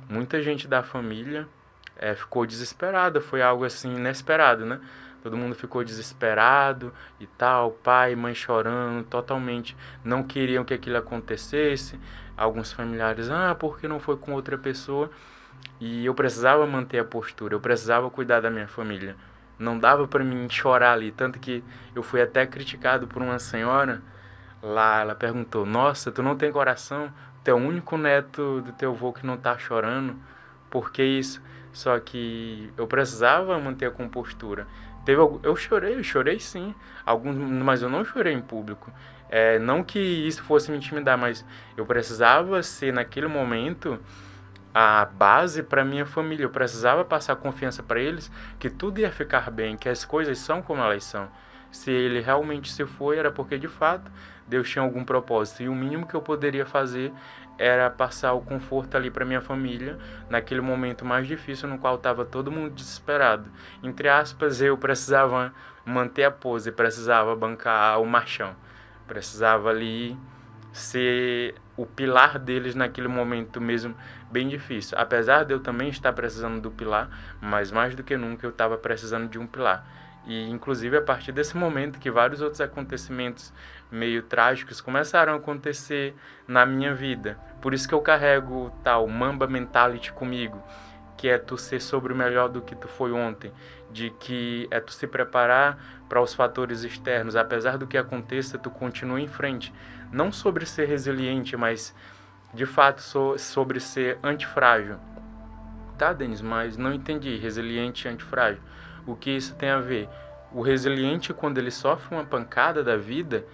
muita gente da família ficou desesperada, foi algo assim inesperado, né? Todo mundo ficou desesperado e tal, pai, mãe chorando, totalmente não queriam que aquilo acontecesse. Alguns familiares, por que não foi com outra pessoa? E eu precisava manter a postura, eu precisava cuidar da minha família. Não dava para mim chorar ali, tanto que eu fui até criticado por uma senhora lá. Ela perguntou, nossa, tu não tem coração? Tu é o único neto do teu avô que não tá chorando? Por que isso? Só que eu precisava manter a compostura. Eu chorei sim, mas eu não chorei em público. Não que isso fosse me intimidar, mas eu precisava ser naquele momento a base para minha família. Eu precisava passar confiança para eles que tudo ia ficar bem, que as coisas são como elas são. Se ele realmente se foi, era porque de fato Deus tinha algum propósito. E o mínimo que eu poderia fazer era passar o conforto ali para minha família, naquele momento mais difícil no qual estava todo mundo desesperado. Entre aspas, eu precisava manter a pose, precisava bancar o machão. Precisava ali ser o pilar deles naquele momento mesmo bem difícil. Apesar de eu também estar precisando do pilar, mas mais do que nunca eu estava precisando de um pilar. E inclusive a partir desse momento que vários outros acontecimentos meio trágicos começaram a acontecer na minha vida. Por isso que eu carrego tal Mamba Mentality comigo, que é tu ser sobre o melhor do que tu foi ontem, de que é tu se preparar para os fatores externos, apesar do que aconteça, tu continua em frente. Não sobre ser resiliente, mas de fato sobre ser antifrágil. Tá, Denis, mas não entendi, resiliente e antifrágil. O que isso tem a ver? O resiliente, quando ele sofre uma pancada da vida,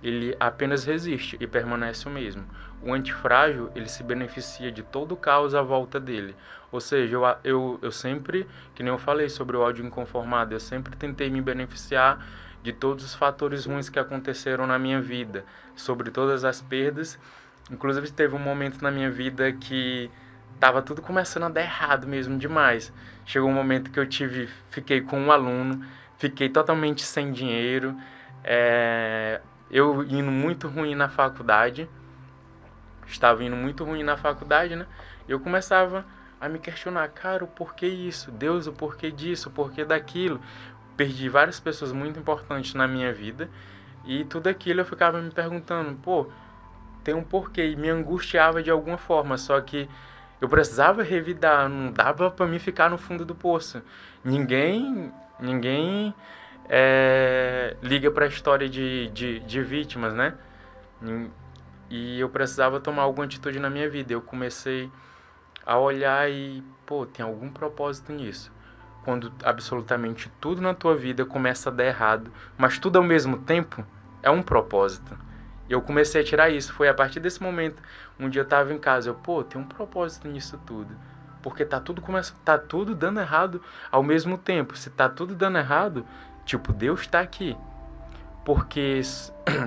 ele apenas resiste e permanece o mesmo. O antifrágil, ele se beneficia de todo o caos à volta dele. Ou seja, eu sempre, que nem eu falei sobre o ódio inconformado, eu sempre tentei me beneficiar de todos os fatores ruins que aconteceram na minha vida, sobre todas as perdas. Inclusive, teve um momento na minha vida que tava tudo começando a dar errado mesmo demais. Chegou um momento que fiquei com um aluno, fiquei totalmente sem dinheiro, eu indo muito ruim na faculdade, estava indo muito ruim na faculdade, né? Eu começava a me questionar, cara, o porquê isso? Deus, o porquê disso? O porquê daquilo? Perdi várias pessoas muito importantes na minha vida e tudo aquilo eu ficava me perguntando, pô, tem um porquê, e me angustiava de alguma forma, só que eu precisava revidar, não dava para mim ficar no fundo do poço. Ninguém liga para a história de vítimas, né? E eu precisava tomar alguma atitude na minha vida. Eu comecei a olhar e, pô, tem algum propósito nisso. Quando absolutamente tudo na tua vida começa a dar errado, mas tudo ao mesmo tempo é um propósito. Eu comecei a tirar isso. Foi a partir desse momento. Um dia eu tava em casa, pô, tem um propósito nisso tudo. Porque tá tudo dando errado ao mesmo tempo. Se tá tudo dando errado, tipo, Deus tá aqui. Porque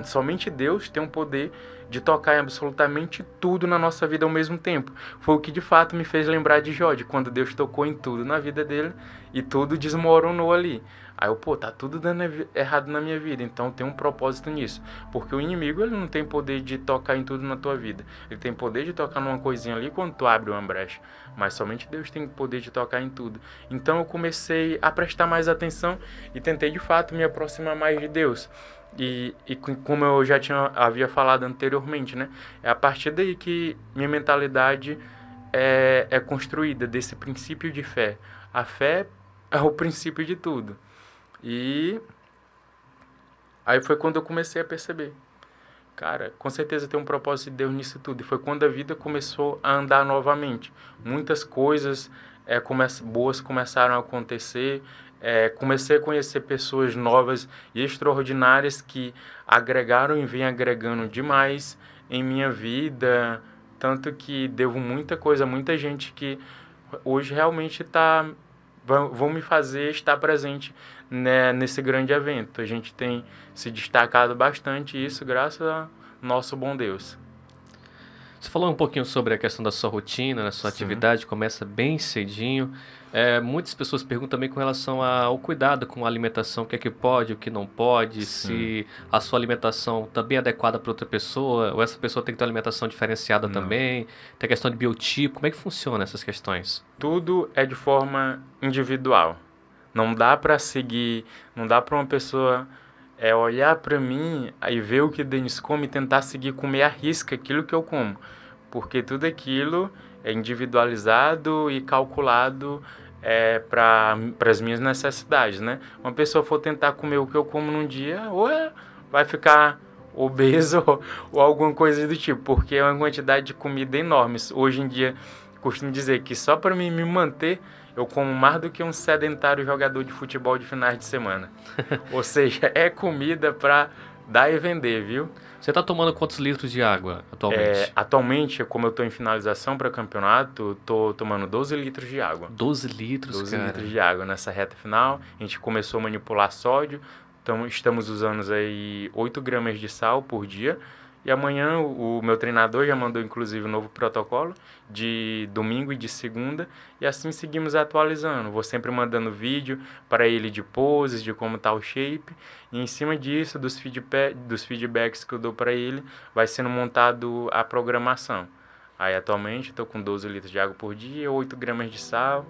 somente Deus tem o poder de tocar em absolutamente tudo na nossa vida ao mesmo tempo. Foi o que de fato me fez lembrar de Jó, de quando Deus tocou em tudo na vida dele e tudo desmoronou ali. Aí eu, pô, tá tudo dando errado na minha vida, então tem um propósito nisso. Porque o inimigo, ele não tem poder de tocar em tudo na tua vida. Ele tem poder de tocar numa coisinha ali quando tu abre uma brecha. Mas somente Deus tem poder de tocar em tudo. Então eu comecei a prestar mais atenção e tentei de fato me aproximar mais de Deus. E como eu já havia falado anteriormente, né? É a partir daí que minha mentalidade é construída, desse princípio de fé. A fé é o princípio de tudo. E aí foi quando eu comecei a perceber. Cara, com certeza tem um propósito de Deus nisso tudo. E foi quando a vida começou a andar novamente. Muitas coisas boas começaram a acontecer. Comecei a conhecer pessoas novas e extraordinárias que agregaram e vêm agregando demais em minha vida. Tanto que devo muita coisa a muita gente que hoje realmente vão me fazer estar presente, né, nesse grande evento. A gente tem se destacado bastante, e isso graças ao nosso bom Deus. Você falou um pouquinho sobre a questão da sua rotina, da sua atividade, começa bem cedinho. Muitas pessoas perguntam também com relação ao cuidado com a alimentação, o que é que pode, o que não pode, se a sua alimentação está bem adequada para outra pessoa, ou essa pessoa tem que ter uma alimentação diferenciada também, tem a questão de biotipo, como é que funciona essas questões? Tudo é de forma individual. Não dá para seguir, não dá para uma pessoa olhar para mim e ver o que o Denis come e tentar seguir comer à risca aquilo que eu como. Porque tudo aquilo é individualizado e calculado para as minhas necessidades, né? Uma pessoa for tentar comer o que eu como num dia, ou vai ficar obeso ou alguma coisa do tipo, porque é uma quantidade de comida enorme. Hoje em dia, costumo dizer que só para mim me manter, eu como mais do que um sedentário jogador de futebol de finais de semana. Ou seja, é comida para dar e vender, viu? Você está tomando quantos litros de água atualmente? Atualmente, como eu estou em finalização para campeonato, estou tomando 12 litros de água. 12 litros, 12 cara. litros de água nessa reta final. A gente começou a manipular sódio, então estamos usando aí 8 gramas de sal por dia. E amanhã o meu treinador já mandou inclusive um novo protocolo de domingo e de segunda, e assim seguimos atualizando. Vou sempre mandando vídeo para ele de poses, de como está o shape, e em cima disso, dos feedbacks que eu dou para ele, vai sendo montado a programação. Aí atualmente estou com 12 litros de água por dia, 8 gramas de sal.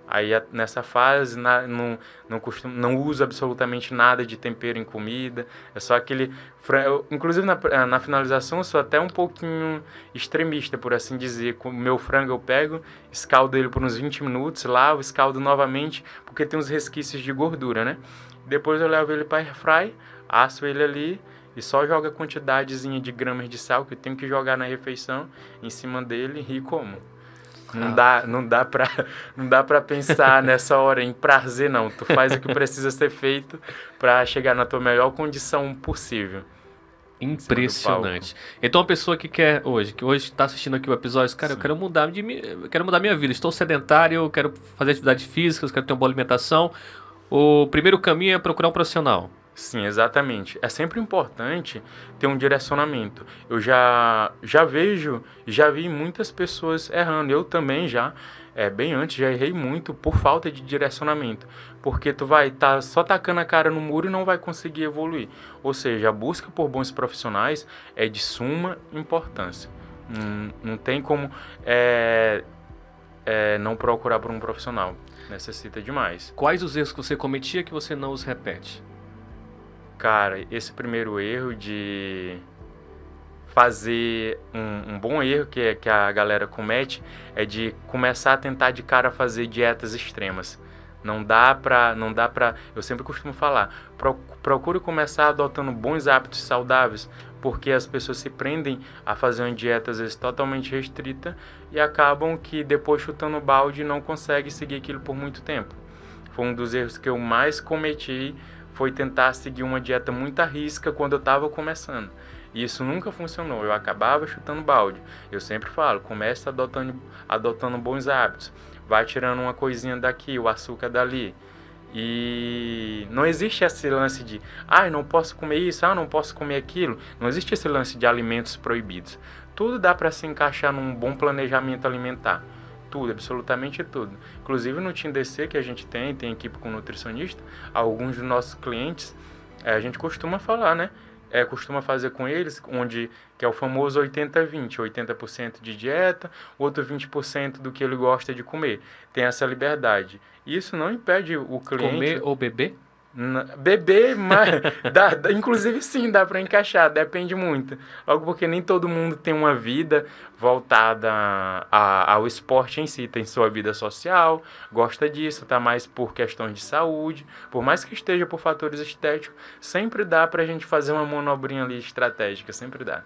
Aí nessa fase não uso absolutamente nada de tempero em comida, é só aquele frango. Inclusive na finalização eu sou até um pouquinho extremista, por assim dizer. Com o meu frango eu pego, escaldo ele por uns 20 minutos, lavo, escaldo novamente, porque tem uns resquícios de gordura, né? Depois eu levo ele para airfry, asso ele ali e só jogo a quantidadezinha de gramas de sal que eu tenho que jogar na refeição em cima dele e como. Não dá pra pensar nessa hora em prazer, não. Tu faz o que precisa ser feito para chegar na tua melhor condição possível. Impressionante. Então, uma pessoa que hoje está assistindo aqui o episódio, cara, eu quero mudar minha vida. Estou sedentário, eu quero fazer atividades físicas, quero ter uma boa alimentação. O primeiro caminho é procurar um profissional. Sim, exatamente. É sempre importante ter um direcionamento. Eu já vi muitas pessoas errando. Eu também bem antes, já errei muito por falta de direcionamento. porque tu vai estar só tacando a cara no muro e não vai conseguir evoluir. Ou seja, a busca por bons profissionais é de suma importância. Não tem como não procurar por um profissional. Necessita demais. Quais os erros que você cometia que você não os repete? Cara, esse primeiro erro de fazer um bom erro que a galera comete é de começar a tentar de cara fazer dietas extremas. Não dá pra, eu sempre costumo falar, procure começar adotando bons hábitos saudáveis, porque as pessoas se prendem a fazer uma dieta às vezes totalmente restrita e acabam que depois chutando balde e não conseguem seguir aquilo por muito tempo. Foi um dos erros que eu mais cometi, foi tentar seguir uma dieta muito à risca quando eu estava começando. E isso nunca funcionou, eu acabava chutando balde. Eu sempre falo, comece adotando bons hábitos. Vai tirando uma coisinha daqui, o açúcar dali. E não existe esse lance de, não posso comer isso, não posso comer aquilo. Não existe esse lance de alimentos proibidos. Tudo dá para se encaixar num bom planejamento alimentar. Tudo, absolutamente tudo. Inclusive no Team DC que a gente tem equipe com nutricionista, alguns dos nossos clientes, a gente costuma falar, né? Costuma fazer com eles, que é o famoso 80-20, 80% de dieta, outro 20% do que ele gosta de comer. Tem essa liberdade. Isso não impede o cliente... Comer ou beber? Beber, mas inclusive sim, dá para encaixar, depende muito. Logo porque nem todo mundo tem uma vida voltada ao esporte em si, tem sua vida social, gosta disso, tá mais por questões de saúde, por mais que esteja por fatores estéticos, sempre dá pra gente fazer uma manobrinha ali estratégica, sempre dá.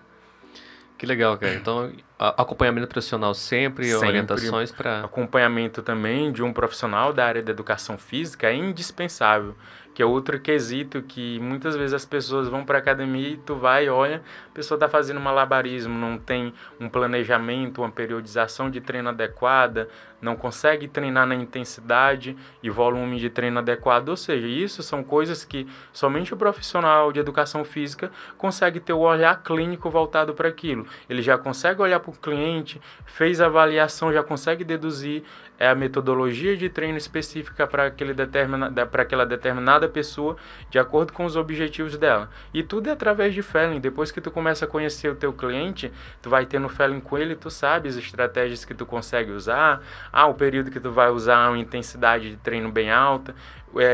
Que legal, cara. Então, acompanhamento profissional sempre. Orientações para... Acompanhamento também de um profissional da área da educação física é indispensável, que é outro quesito que muitas vezes as pessoas vão para a academia e tu vai e olha, a pessoa está fazendo malabarismo, não tem um planejamento, uma periodização de treino adequada, não consegue treinar na intensidade e volume de treino adequado, ou seja, isso são coisas que somente o profissional de educação física consegue ter o olhar clínico voltado para aquilo. Ele já consegue olhar para o cliente, fez a avaliação, já consegue deduzir a metodologia de treino específica para aquela determinada pessoa, de acordo com os objetivos dela. E tudo é através de felling. Depois que tu começa a conhecer o teu cliente, tu vai tendo felling com ele, tu sabe as estratégias que tu consegue usar, o período que tu vai usar uma intensidade de treino bem alta,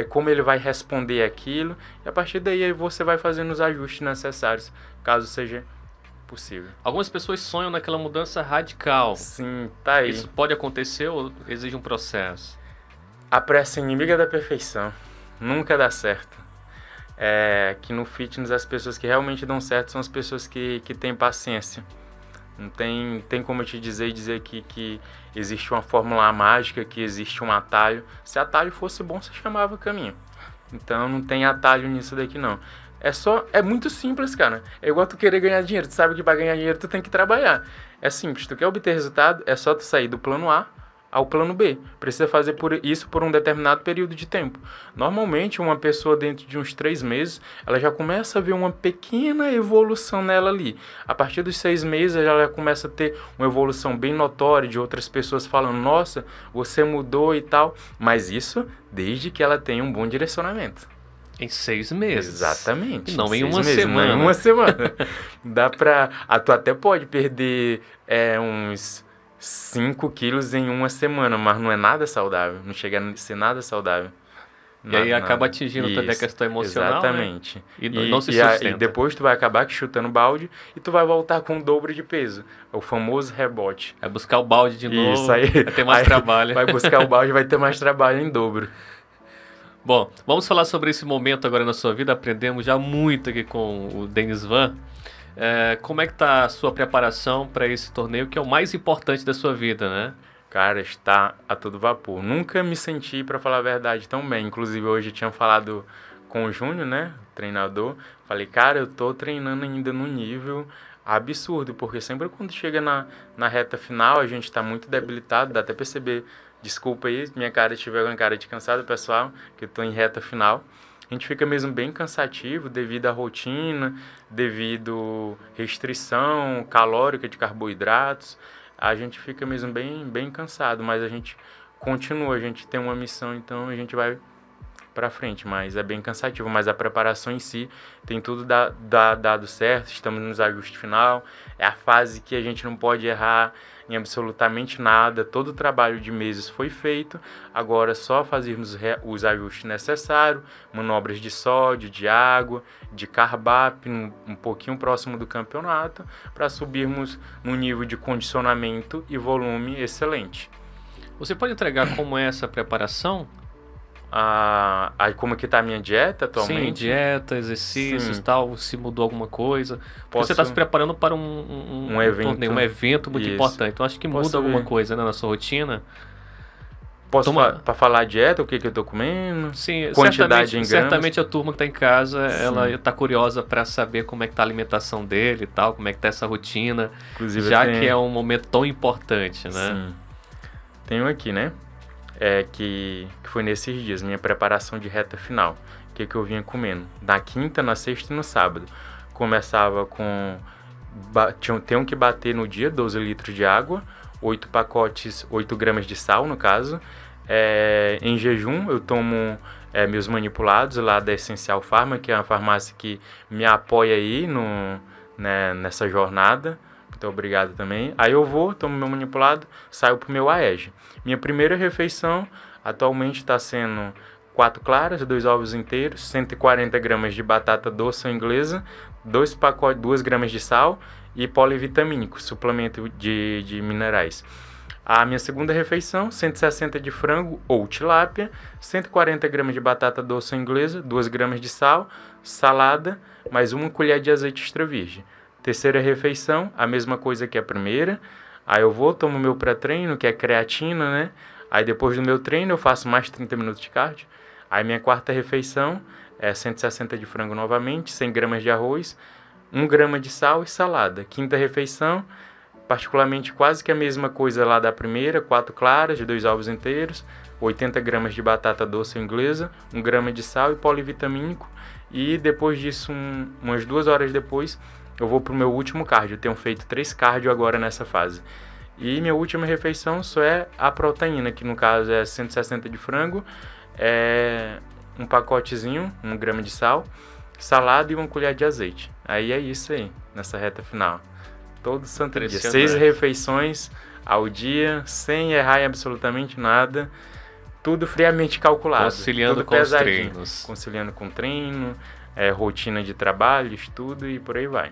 como ele vai responder aquilo, e a partir daí você vai fazendo os ajustes necessários, caso seja possível. Algumas pessoas sonham naquela mudança radical. Sim, tá aí. Isso pode acontecer ou exige um processo? A pressa é inimiga da perfeição. Nunca dá certo. Que no fitness as pessoas que realmente dão certo são as pessoas que têm paciência. Não tem como eu te dizer que existe uma fórmula mágica, que existe um atalho. Se atalho fosse bom, você chamava caminho. Então não tem atalho nisso daqui não. É muito simples, cara. É igual tu querer ganhar dinheiro. Tu sabe que para ganhar dinheiro tu tem que trabalhar. É simples. Tu quer obter resultado, é só tu sair do plano A ao plano B. Precisa fazer isso por um determinado período de tempo. Normalmente, uma pessoa dentro de uns 3 meses, ela já começa a ver uma pequena evolução nela ali. A partir dos 6 meses, ela começa a ter uma evolução bem notória de outras pessoas falando, nossa, você mudou e tal. Mas isso desde que ela tenha um bom direcionamento. Em 6 meses. Exatamente. E não em 6 uma meses, semana. Não em uma semana. Dá pra... Tu até pode perder uns 5 quilos em uma semana, mas não é nada saudável. Não chega a ser nada saudável. E aí acaba atingindo também a questão emocional, exatamente. Né? E não se sustenta. E depois tu vai acabar chutando balde e tu vai voltar com o dobro de peso. O famoso rebote. É buscar o balde de novo, isso aí, vai ter mais trabalho. Vai buscar o balde e vai ter mais trabalho em dobro. Bom, vamos falar sobre esse momento agora na sua vida. Aprendemos já muito aqui com o Denis Van. Como é que tá a sua preparação para esse torneio, que é o mais importante da sua vida, né? Cara, está a todo vapor. Nunca me senti, para falar a verdade, tão bem. Inclusive, hoje eu tinha falado com o Júnior, né, o treinador. Falei, cara, eu tô treinando ainda num nível absurdo, porque sempre quando chega na reta final, a gente tá muito debilitado, dá até perceber. Desculpa aí, minha cara estiver com cara de cansado, pessoal, que eu tô em reta final. A gente fica mesmo bem cansativo devido à rotina, devido restrição calórica de carboidratos. A gente fica mesmo bem cansado, mas a gente continua, a gente tem uma missão, então a gente vai para frente, mas é bem cansativo, mas a preparação em si tem tudo dado certo, estamos nos ajustes final, é a fase que a gente não pode errar em absolutamente nada, todo o trabalho de meses foi feito, agora é só fazermos os ajustes necessários, manobras de sódio, de água, de carb-up, um pouquinho próximo do campeonato, para subirmos num nível de condicionamento e volume excelente. Você pode entregar como é essa preparação? Como que tá a minha dieta atualmente? Sim, dieta, exercícios e tal, se mudou alguma coisa. Porque você está se preparando para um evento muito importante. Então acho que muda alguma coisa, né, na sua rotina. Posso para falar a dieta, o que eu tô comendo? Sim, quantidade em gramas. Certamente a turma que está em casa, ela está curiosa para saber como é que tá a alimentação dele e tal, como é que tá essa rotina. Inclusive, já que é um momento tão importante, né? Sim. Tenho aqui, né? Que foi nesses dias, minha preparação de reta final. O que eu vinha comendo? Na quinta, na sexta e no sábado. Começava com... Tenho que bater no dia 12 litros de água, 8 pacotes, 8 gramas de sal, no caso. Em jejum, eu tomo meus manipulados lá da Essencial Pharma, que é uma farmácia que me apoia aí nessa jornada. Muito obrigado também. Aí eu tomo meu manipulado, saio pro meu AEG. Minha primeira refeição atualmente está sendo 4 claras, 2 ovos inteiros, 140 gramas de batata doce inglesa, 2 gramas de sal e polivitamínico, suplemento de minerais. A minha segunda refeição, 160 de frango ou tilápia, 140 gramas de batata doce inglesa, 2 gramas de sal, salada, mais 1 colher de azeite extra virgem. Terceira refeição, a mesma coisa que a primeira. Aí eu tomo meu pré-treino, que é creatina, né? Aí depois do meu treino eu faço mais 30 minutos de cardio. Aí minha quarta refeição é 160 de frango novamente, 100 gramas de arroz, 1 grama de sal e salada. Quinta refeição, particularmente quase que a mesma coisa lá da primeira, 4 claras de 2 ovos inteiros, 80 gramas de batata doce inglesa, 1 grama de sal e polivitamínico. E depois disso, umas 2 horas depois, eu vou para o meu último cardio. Eu tenho feito 3 cardio agora nessa fase. E minha última refeição só é a proteína, que no caso é 160 de frango, um pacotezinho, 1 grama de sal, salada e 1 colher de azeite. Aí é isso aí, nessa reta final. Todo santo dia. 6 refeições ao dia, sem errar em absolutamente nada. Tudo friamente calculado. Conciliando tudo com os treinos. Conciliando com treino, rotina de trabalho, estudo e por aí vai.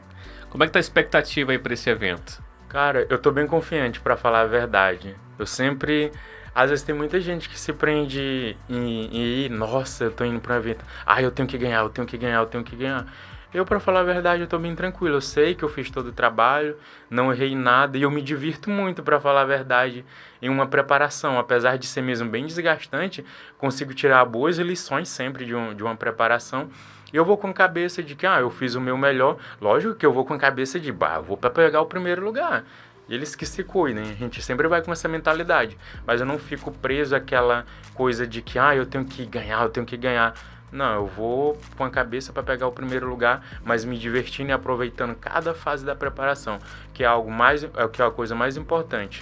Como é que tá a expectativa aí para esse evento? Cara, eu tô bem confiante, para falar a verdade. Eu sempre... Às vezes tem muita gente que se prende em ir, nossa, eu tô indo para um evento. Eu tenho que ganhar, eu tenho que ganhar, eu tenho que ganhar. Eu, para falar a verdade, eu tô bem tranquilo. Eu sei que eu fiz todo o trabalho, não errei nada e eu me divirto muito, para falar a verdade, em uma preparação. Apesar de ser mesmo bem desgastante, consigo tirar boas lições sempre de uma preparação. E eu vou com a cabeça de que, eu fiz o meu melhor. Lógico que eu vou com a cabeça de, eu vou para pegar o primeiro lugar. Eles que se cuidem, a gente sempre vai com essa mentalidade. Mas eu não fico preso àquela coisa de que, eu tenho que ganhar, eu tenho que ganhar. Não, eu vou com a cabeça para pegar o primeiro lugar, mas me divertindo e aproveitando cada fase da preparação, que é que é a coisa mais importante.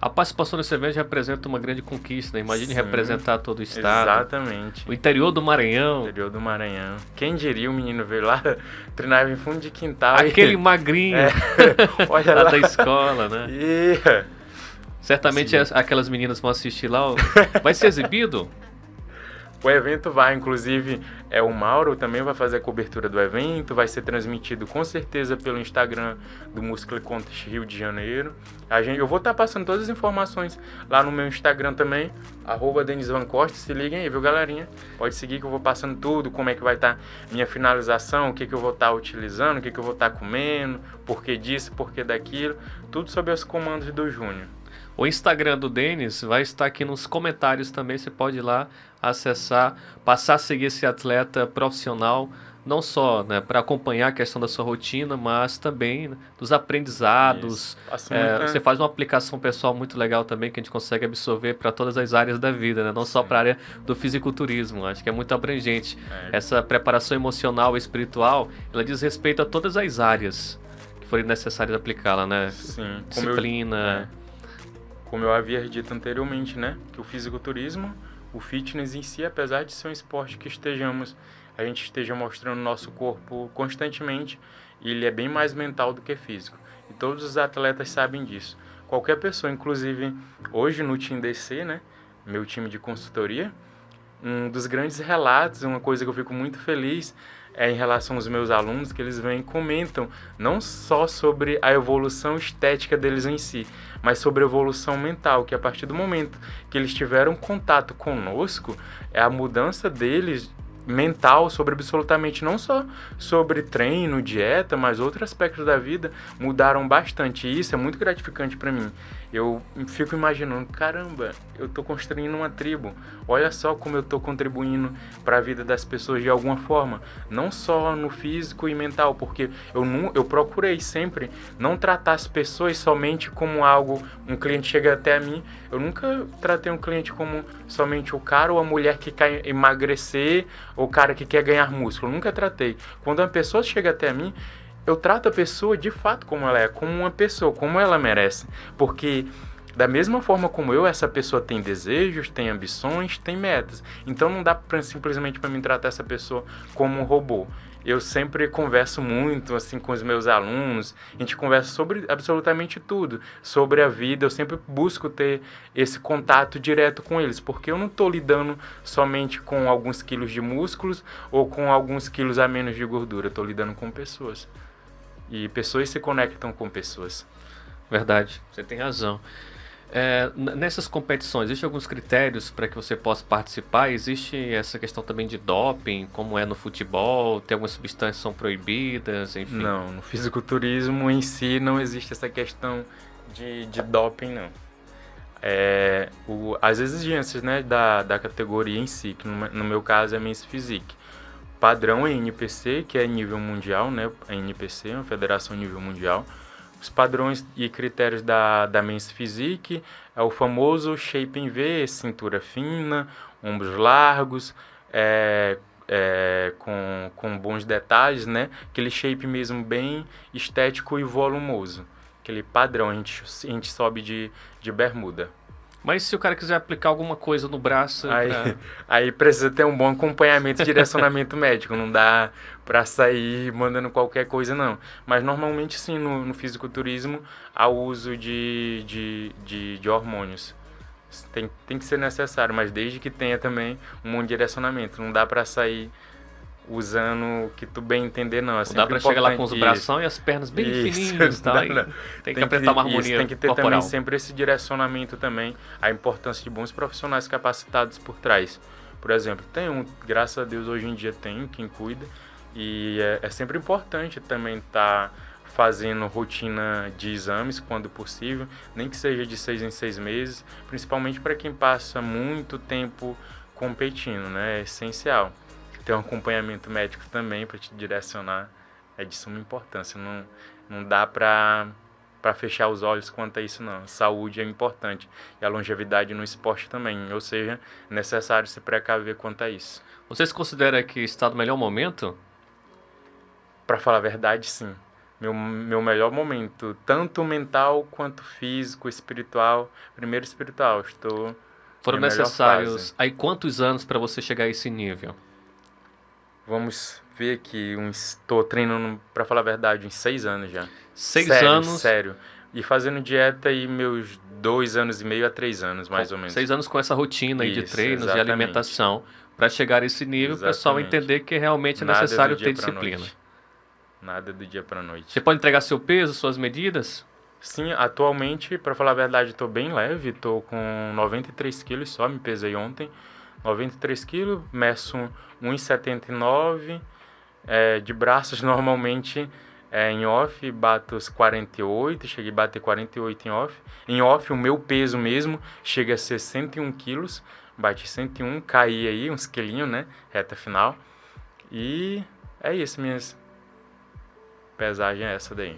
A participação nesse evento representa uma grande conquista, né? Imagine representar todo o estado. Exatamente. O interior do Maranhão. Interior do Maranhão. Quem diria o menino veio lá, treinava em fundo de quintal. Aquele magrinho. Olha lá da escola, né? Certamente aquelas meninas vão assistir lá. Vai ser exibido? O evento vai, inclusive, o Mauro também vai fazer a cobertura do evento, vai ser transmitido com certeza pelo Instagram do Muscle Contest Rio de Janeiro. Eu vou estar passando todas as informações lá no meu Instagram também, @DenisVanCosta, se liguem aí, viu, galerinha? Pode seguir que eu vou passando tudo, como é que vai estar minha finalização, o que eu vou estar utilizando, o que eu vou estar comendo, por que disso, por que daquilo, tudo sob os comandos do Júnior. O Instagram do Denis vai estar aqui nos comentários também, você pode ir lá acessar, passar a seguir esse atleta profissional, não só, né, para acompanhar a questão da sua rotina, mas também, né, dos aprendizados. Você faz uma aplicação pessoal muito legal também, que a gente consegue absorver para todas as áreas da vida, né, não só para a área do fisiculturismo, acho que é muito abrangente. Essa preparação emocional e espiritual, ela diz respeito a todas as áreas que forem necessárias aplicá-la, né? Sim. Disciplina... Como eu havia dito anteriormente, né, que o fisiculturismo, o fitness em si, apesar de ser um esporte que a gente esteja mostrando nosso corpo constantemente, ele é bem mais mental do que físico. E todos os atletas sabem disso. Qualquer pessoa, inclusive hoje no Team DC, né, meu time de consultoria, um dos grandes relatos, uma coisa que eu fico muito feliz é em relação aos meus alunos, que eles vêm e comentam não só sobre a evolução estética deles em si, mas sobre a evolução mental, que a partir do momento que eles tiveram contato conosco, é a mudança deles mental sobre absolutamente não só sobre treino, dieta, mas outros aspectos da vida mudaram bastante. E isso é muito gratificante para mim. Eu fico imaginando, caramba, eu tô construindo uma tribo. Olha só como eu tô contribuindo para a vida das pessoas de alguma forma, não só no físico e mental, porque eu procurei sempre não tratar as pessoas somente como algo, um cliente chega até a mim, eu nunca tratei um cliente como somente o cara ou a mulher que quer emagrecer ou o cara que quer ganhar músculo. Eu nunca tratei. Quando uma pessoa chega até mim, eu trato a pessoa de fato como ela é, como uma pessoa, como ela merece. Porque da mesma forma como eu, essa pessoa tem desejos, tem ambições, tem metas. Então não dá simplesmente para mim tratar essa pessoa como um robô. Eu sempre converso muito assim com os meus alunos, a gente conversa sobre absolutamente tudo, sobre a vida, eu sempre busco ter esse contato direto com eles, porque eu não estou lidando somente com alguns quilos de músculos ou com alguns quilos a menos de gordura, eu estou lidando com pessoas. E pessoas se conectam com pessoas. Verdade, você tem razão. Nessas competições, existem alguns critérios para que você possa participar? Existe essa questão também de doping, como é no futebol? Tem algumas substâncias que são proibidas, enfim? Não, no fisiculturismo em si não existe essa questão de doping, não. As exigências, né, da categoria em si, que no meu caso é Men's Physique. Padrão é NPC, que é nível mundial, né? A NPC é uma federação nível mundial. Os padrões e critérios da Men's Physique é o famoso shape em V, cintura fina, ombros largos, com bons detalhes, né? Aquele shape mesmo bem estético e volumoso. Aquele padrão, a gente sobe de bermuda. Mas se o cara quiser aplicar alguma coisa no braço... Aí precisa ter um bom acompanhamento e direcionamento médico. Não dá para sair mandando qualquer coisa, não. Mas normalmente sim, no fisiculturismo, há o uso de hormônios. Tem que ser necessário, mas desde que tenha também um bom direcionamento. Não dá para sair usando o que tu bem entender, não. É não dá pra chegar lá com os bração e as pernas bem fininhas e tal. Tem que apresentar uma harmonia tem que ter corporal. Também sempre esse direcionamento também, a importância de bons profissionais capacitados por trás. Por exemplo, graças a Deus hoje em dia tem quem cuida, e é sempre importante também estar fazendo rotina de exames quando possível, nem que seja de 6 em 6 meses, principalmente para quem passa muito tempo competindo, né? É essencial. Ter um acompanhamento médico também para te direcionar é de suma importância. Não dá para fechar os olhos quanto a isso, não. Saúde é importante. E a longevidade no esporte também. Ou seja, é necessário se precaver quanto a isso. Você se considera que está no melhor momento? Para falar a verdade, sim. Meu melhor momento, tanto mental quanto físico, espiritual. Primeiro espiritual, estou... Foram necessários aí quantos anos para você chegar a esse nível? Vamos ver aqui, estou treinando, para falar a verdade, uns 6 anos já. 6 sério, anos? Sério. E fazendo dieta aí meus 2 anos e meio a 3 anos, mais ou menos. 6 anos com essa rotina aí de treinos, exatamente. de alimentação, para chegar a esse nível, o pessoal entender que realmente é necessário ter disciplina. Nada do dia para noite. Você pode entregar seu peso, suas medidas? Sim, atualmente, para falar a verdade, estou bem leve, estou com 93 quilos só, me pesei ontem. 93 quilos, meço 1,79, de braços normalmente em off, bato os 48, cheguei a bater 48 em off. Em off, o meu peso mesmo chega a ser 101 quilos, bati 101, caí aí uns quilinhos, né, reta final. E é isso, minhas pesagens é essa daí.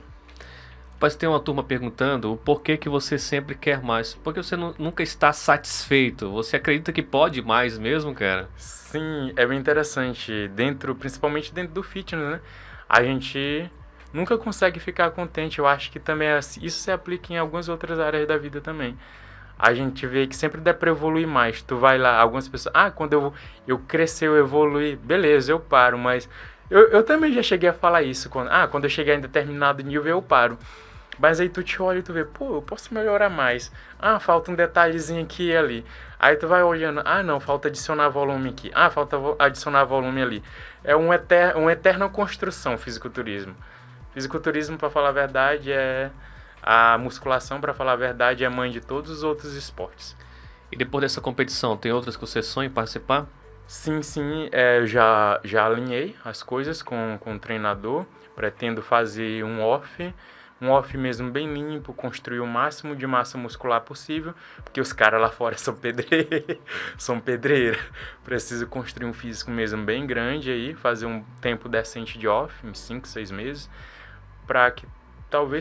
Mas tem uma turma perguntando o porquê que você sempre quer mais. Porque você nunca está satisfeito. Você acredita que pode mais mesmo, cara? Sim, é bem interessante. Principalmente dentro do fitness, né? A gente nunca consegue ficar contente. Eu acho que também isso se aplica em algumas outras áreas da vida também. a gente vê que sempre dá para evoluir mais. Tu vai lá, algumas pessoas, quando eu crescer, eu evoluir, beleza, eu paro, mas eu também já cheguei a falar isso, quando eu chegar em determinado nível, eu paro. Mas aí tu te olha e tu vê, pô, eu posso melhorar mais. Falta um detalhezinho aqui e ali. Aí tu vai olhando, não, falta adicionar volume aqui. Falta adicionar volume ali. É uma eterna construção, fisiculturismo. Fisiculturismo, para falar a verdade, a musculação, para falar a verdade, é mãe de todos os outros esportes. E depois dessa competição, tem outras que você sonha em participar? Sim, eu já alinhei as coisas com o treinador. Pretendo fazer um off mesmo bem limpo, construir o máximo de massa muscular possível, porque os caras lá fora são pedreira. Preciso construir um físico mesmo bem grande aí, fazer um tempo decente de off, uns 5, 6 meses, para que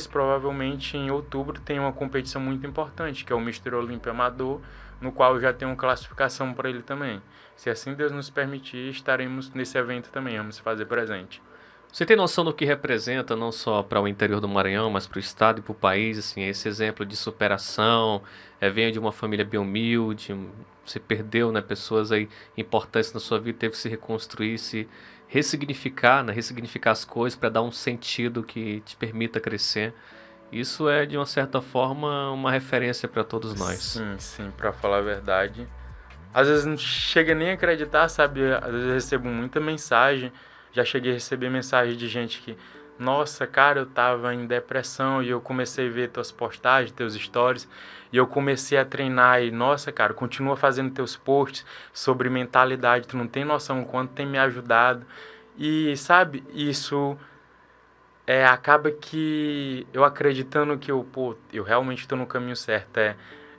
provavelmente em outubro tenha uma competição muito importante, que é o Mr. Olímpia Amador, no qual eu já tenho classificação para ele também. Se assim Deus nos permitir, estaremos nesse evento também, vamos fazer presente. Você tem noção do que representa, não só para o interior do Maranhão, mas para o estado e para o país, assim, esse exemplo de superação, venha de uma família bem humilde, você perdeu, né, pessoas aí importantes na sua vida, teve que se reconstruir, se ressignificar, né, ressignificar as coisas para dar um sentido que te permita crescer. Isso é, de uma certa forma, uma referência para todos nós. Sim, para falar a verdade. Às vezes não chega nem a acreditar, sabe? Às vezes eu recebo muita mensagem. Já cheguei a receber mensagem de gente que, nossa, cara, eu tava em depressão e eu comecei a ver tuas postagens, teus stories, e eu comecei a treinar e, nossa, cara, continua fazendo teus posts sobre mentalidade, tu não tem noção o quanto tem me ajudado. E, sabe, isso acaba que eu acreditando que eu realmente estou no caminho certo.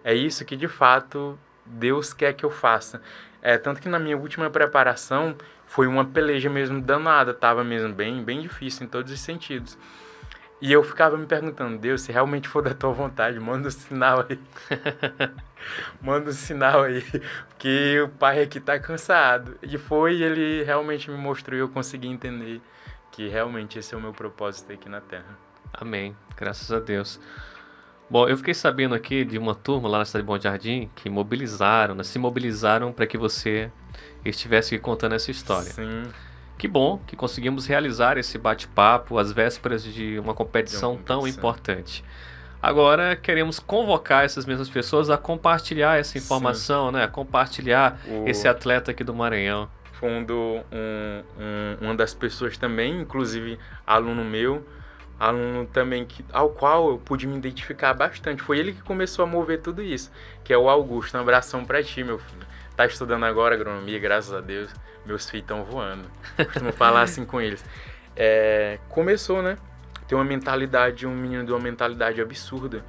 É isso que, de fato, Deus quer que eu faça. Tanto que na minha última preparação foi uma peleja mesmo danada, tava mesmo bem difícil em todos os sentidos. E eu ficava me perguntando, Deus, se realmente for da tua vontade, manda um sinal aí. Manda um sinal aí, porque o pai aqui tá cansado. E ele realmente me mostrou e eu consegui entender que realmente esse é o meu propósito aqui na Terra. Amém, graças a Deus. Bom, eu fiquei sabendo aqui de uma turma lá na cidade de Bom Jardim que se mobilizaram para que você estivesse aqui contando essa história. Sim. Que bom que conseguimos realizar esse bate-papo às vésperas de uma competição tão importante. Agora queremos convocar essas mesmas pessoas a compartilhar essa informação, né? A compartilhar esse atleta aqui do Maranhão. Fundo uma das pessoas também, inclusive aluno meu, aluno também ao qual eu pude me identificar bastante. Foi ele que começou a mover tudo isso, que é o Augusto. Um abração pra ti, meu filho. Tá estudando agora agronomia, graças a Deus. Meus filhos estão voando. Costumo falar assim com eles. Começou, né? Tem uma mentalidade, um menino de uma mentalidade absurda.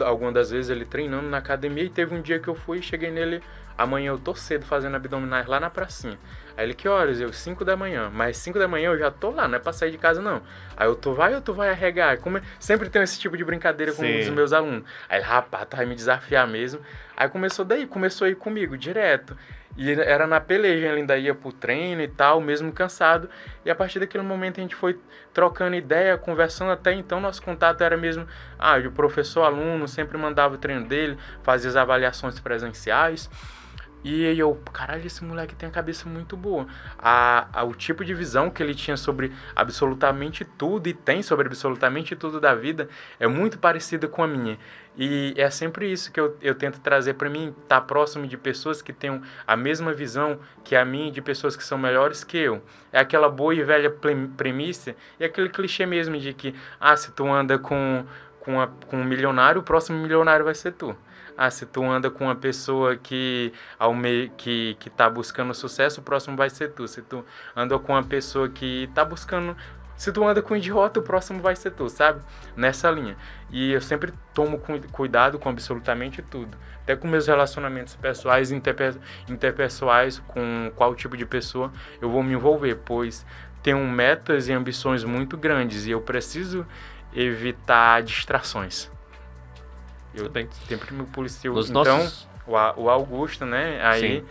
Algumas das vezes ele treinando na academia, e teve um dia que eu fui e cheguei nele, amanhã eu tô cedo fazendo abdominais lá na pracinha. Aí ele, que horas? 5 da manhã. Mas 5 da manhã eu já tô lá, não é pra sair de casa não. Aí tu vai arregar. Sempre tem esse tipo de brincadeira com os meus alunos. Aí ele, rapaz, tu vai me desafiar mesmo. Aí começou a ir comigo direto. E era na peleja, ele ainda ia pro treino e tal, mesmo cansado. E a partir daquele momento a gente foi trocando ideia, conversando. Até então nosso contato era mesmo, o professor-aluno sempre mandava o treino dele, fazia as avaliações presenciais. E eu, caralho, esse moleque tem a cabeça muito boa. O tipo de visão que ele tinha sobre absolutamente tudo, e tem sobre absolutamente tudo da vida, é muito parecido com a minha. E é sempre isso que eu tento trazer para mim, estar próximo de pessoas que tenham a mesma visão que a minha, de pessoas que são melhores que eu. É aquela boa e velha premissa, e aquele clichê mesmo de que, se tu anda com um milionário, o próximo milionário vai ser tu. Se tu anda com uma pessoa que tá buscando sucesso, o próximo vai ser tu. Se tu anda com uma pessoa que tá buscando... Se tu anda com um idiota, o próximo vai ser tu, sabe? Nessa linha. E eu sempre tomo cuidado com absolutamente tudo. Até com meus relacionamentos pessoais e interpessoais, com qual tipo de pessoa eu vou me envolver. Pois tenho metas e ambições muito grandes e eu preciso evitar distrações. Eu sempre me policio. O Augusto, né? Aí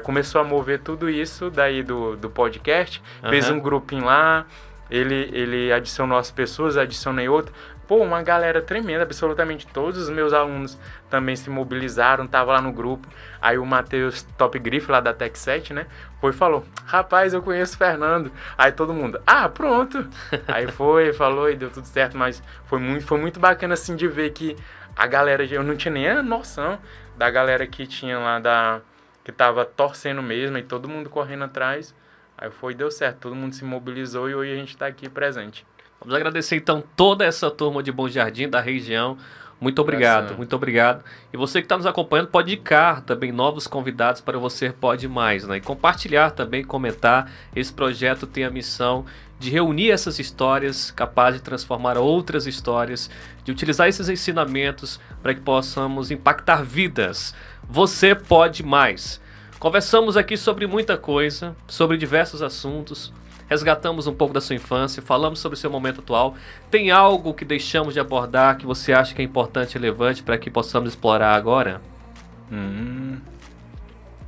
começou a mover tudo isso daí do podcast. Fez um grupinho lá. ele adicionou as pessoas, adicionei outra. Pô, uma galera tremenda, absolutamente todos os meus alunos também se mobilizaram, estavam lá no grupo. Aí o Matheus Top Grife, lá da Tech 7, né, foi e falou, rapaz, eu conheço o Fernando. Aí todo mundo, pronto. Aí falou e deu tudo certo, mas foi muito bacana, assim, de ver que a galera, eu não tinha nem a noção da galera que tinha lá, que tava torcendo mesmo, e todo mundo correndo atrás. Aí deu certo, todo mundo se mobilizou e hoje a gente tá aqui presente. Vamos agradecer então toda essa turma de Bom Jardim, da região. Muito obrigado, muito obrigado. E você que está nos acompanhando pode indicar também novos convidados para Você Pode Mais, né? E compartilhar também, comentar. Esse projeto tem a missão de reunir essas histórias, capazes de transformar outras histórias, de utilizar esses ensinamentos para que possamos impactar vidas. Você Pode Mais. Conversamos aqui sobre muita coisa, sobre diversos assuntos. Resgatamos um pouco da sua infância, falamos sobre o seu momento atual. Tem algo que deixamos de abordar que você acha que é importante e relevante para que possamos explorar agora?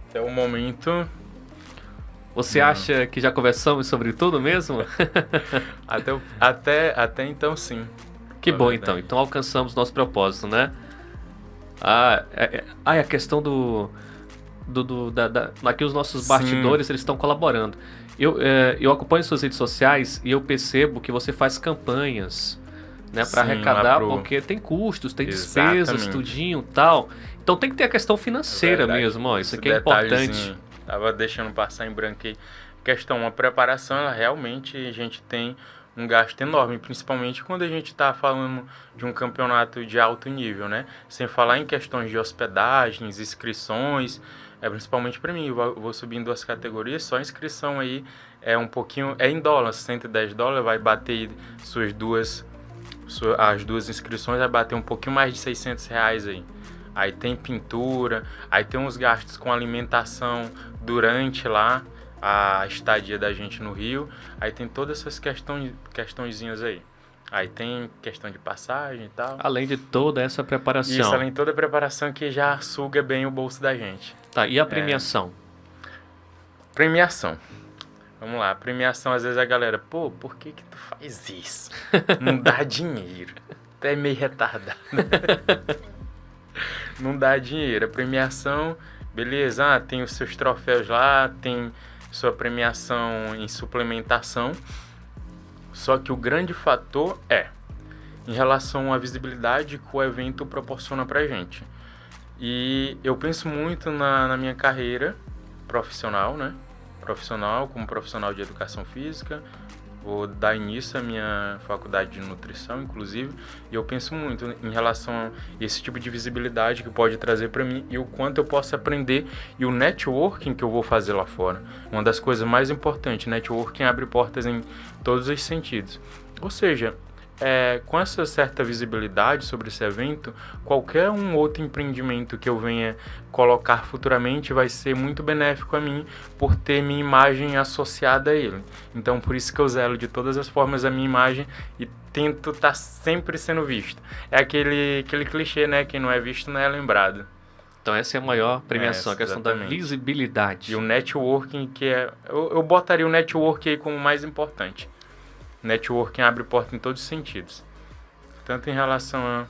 Até o momento... Você acha que já conversamos sobre tudo mesmo? até então, sim. Que bom, então. Então alcançamos nosso propósito, né? A questão aqui os nossos bastidores, eles estão colaborando. Eu acompanho suas redes sociais e eu percebo que você faz campanhas, né, para arrecadar, porque tem custos, tem despesas, tudinho, tal. Então tem que ter a questão financeira mesmo, isso aqui é importante. Tava deixando passar em branco aí. Questão, a preparação, ela realmente a gente tem um gasto enorme, principalmente quando a gente está falando de um campeonato de alto nível, né? Sem falar em questões de hospedagens, inscrições. Principalmente para mim, eu vou subir em 2 categorias, só a inscrição aí é um pouquinho, é em dólar, $110, vai bater as duas inscrições, vai bater um pouquinho mais de R$600 aí. Aí tem pintura, aí tem uns gastos com alimentação durante lá a estadia da gente no Rio, aí tem todas essas questõezinhas aí. Aí tem questão de passagem e tal. Além de toda essa preparação. Isso, além de toda a preparação que já suga bem o bolso da gente. Tá, e a premiação? Premiação. Vamos lá, premiação, às vezes a galera, pô, por que tu faz isso? Não dá dinheiro. Tu é meio retardado. Não dá dinheiro. A premiação, beleza, tem os seus troféus lá, tem sua premiação em suplementação. Só que o grande fator é em relação à visibilidade que o evento proporciona pra gente. E eu penso muito na minha carreira profissional, né? Como profissional de educação física. Vou dar início à minha faculdade de nutrição, inclusive. E eu penso muito em relação a esse tipo de visibilidade que pode trazer para mim e o quanto eu posso aprender e o networking que eu vou fazer lá fora. Uma das coisas mais importantes, networking abre portas em todos os sentidos. Ou seja, com essa certa visibilidade sobre esse evento, qualquer um outro empreendimento que eu venha colocar futuramente vai ser muito benéfico a mim por ter minha imagem associada a ele. Então, por isso que eu zelo de todas as formas a minha imagem e tento estar sempre sendo visto. É aquele clichê, né? Quem não é visto não é lembrado. Então essa é a maior premiação, a questão da visibilidade. E o networking, que eu botaria o networking aí como mais importante. Networking abre porta em todos os sentidos. Tanto em relação a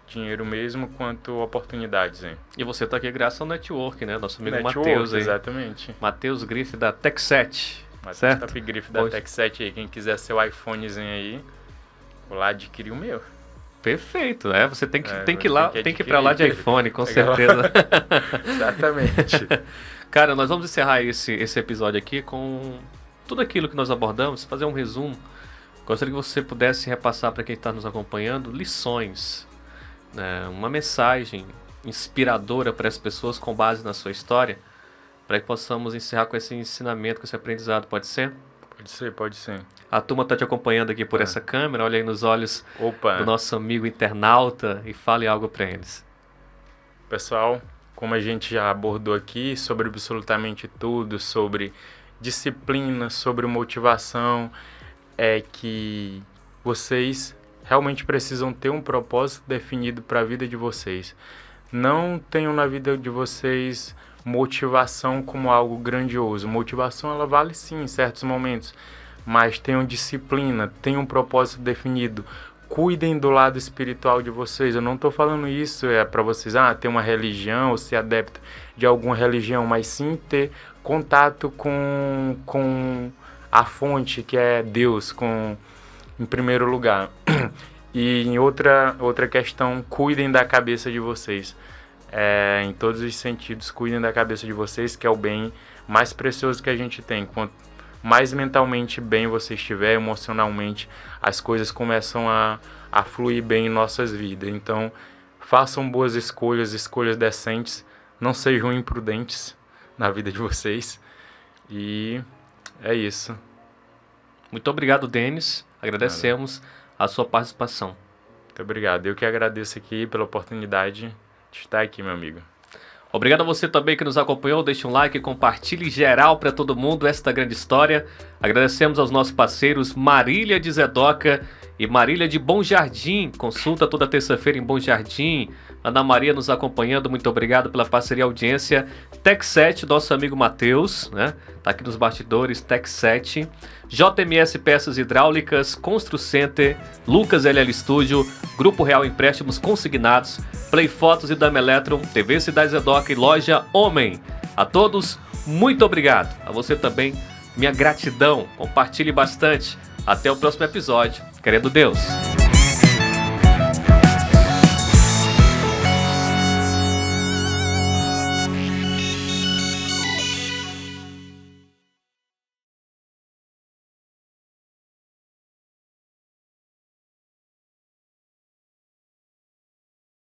dinheiro mesmo, quanto oportunidades. Hein? E você está aqui graças ao networking, né? Nosso amigo Matheus aí. Exatamente. Matheus Grife da Tech 7. Matheus Top Grife da Tech 7 aí. Quem quiser seu iPhonezinho aí, vou lá adquirir o meu. Perfeito, você tem que ir para lá de iPhone, com certeza. Exatamente. Cara, nós vamos encerrar esse episódio aqui com tudo aquilo que nós abordamos, fazer um resumo. Gostaria que você pudesse repassar para quem está nos acompanhando lições, né, uma mensagem inspiradora para as pessoas com base na sua história, para que possamos encerrar com esse ensinamento, com esse aprendizado, pode ser? Pode ser. A turma está te acompanhando aqui por essa câmera, olha aí nos olhos do nosso amigo internauta e fale algo para eles. Pessoal, como a gente já abordou aqui sobre absolutamente tudo, sobre disciplina, sobre motivação, é que vocês realmente precisam ter um propósito definido para a vida de vocês. Não tenham na vida de vocês motivação como algo grandioso. Motivação, ela vale sim em certos momentos, mas tenham disciplina, tenham um propósito definido. Cuidem do lado espiritual de vocês. Eu não estou falando isso para vocês ter uma religião ou ser adepto de alguma religião, mas sim ter contato com a fonte, que é Deus, em primeiro lugar. E em outra questão, cuidem da cabeça de vocês. Em todos os sentidos, cuidem da cabeça de vocês, que é o bem mais precioso que a gente tem. Quanto mais mentalmente bem você estiver, emocionalmente, as coisas começam a fluir bem em nossas vidas. Então, façam boas escolhas decentes, não sejam imprudentes na vida de vocês. E é isso. Muito obrigado, Denis. Agradecemos a sua participação. Muito obrigado. Eu que agradeço aqui pela oportunidade de estar aqui, meu amigo. Obrigado a você também que nos acompanhou. Deixe um like, compartilhe geral para todo mundo esta grande história. Agradecemos aos nossos parceiros Marília de Zedoca e Marília de Bom Jardim. Consulta toda terça-feira em Bom Jardim. Ana Maria nos acompanhando, muito obrigado pela parceria e audiência. Tech7, nosso amigo Matheus, né? Tá aqui nos bastidores, Tech7. JMS Peças Hidráulicas, Constru Center, Lucas LL Studio, Grupo Real Empréstimos Consignados, Play Fotos e Dama Eletron, TV Cidade Zedoca e Loja Homem. A todos, muito obrigado. A você também, minha gratidão. Compartilhe bastante. Até o próximo episódio. Querendo Deus.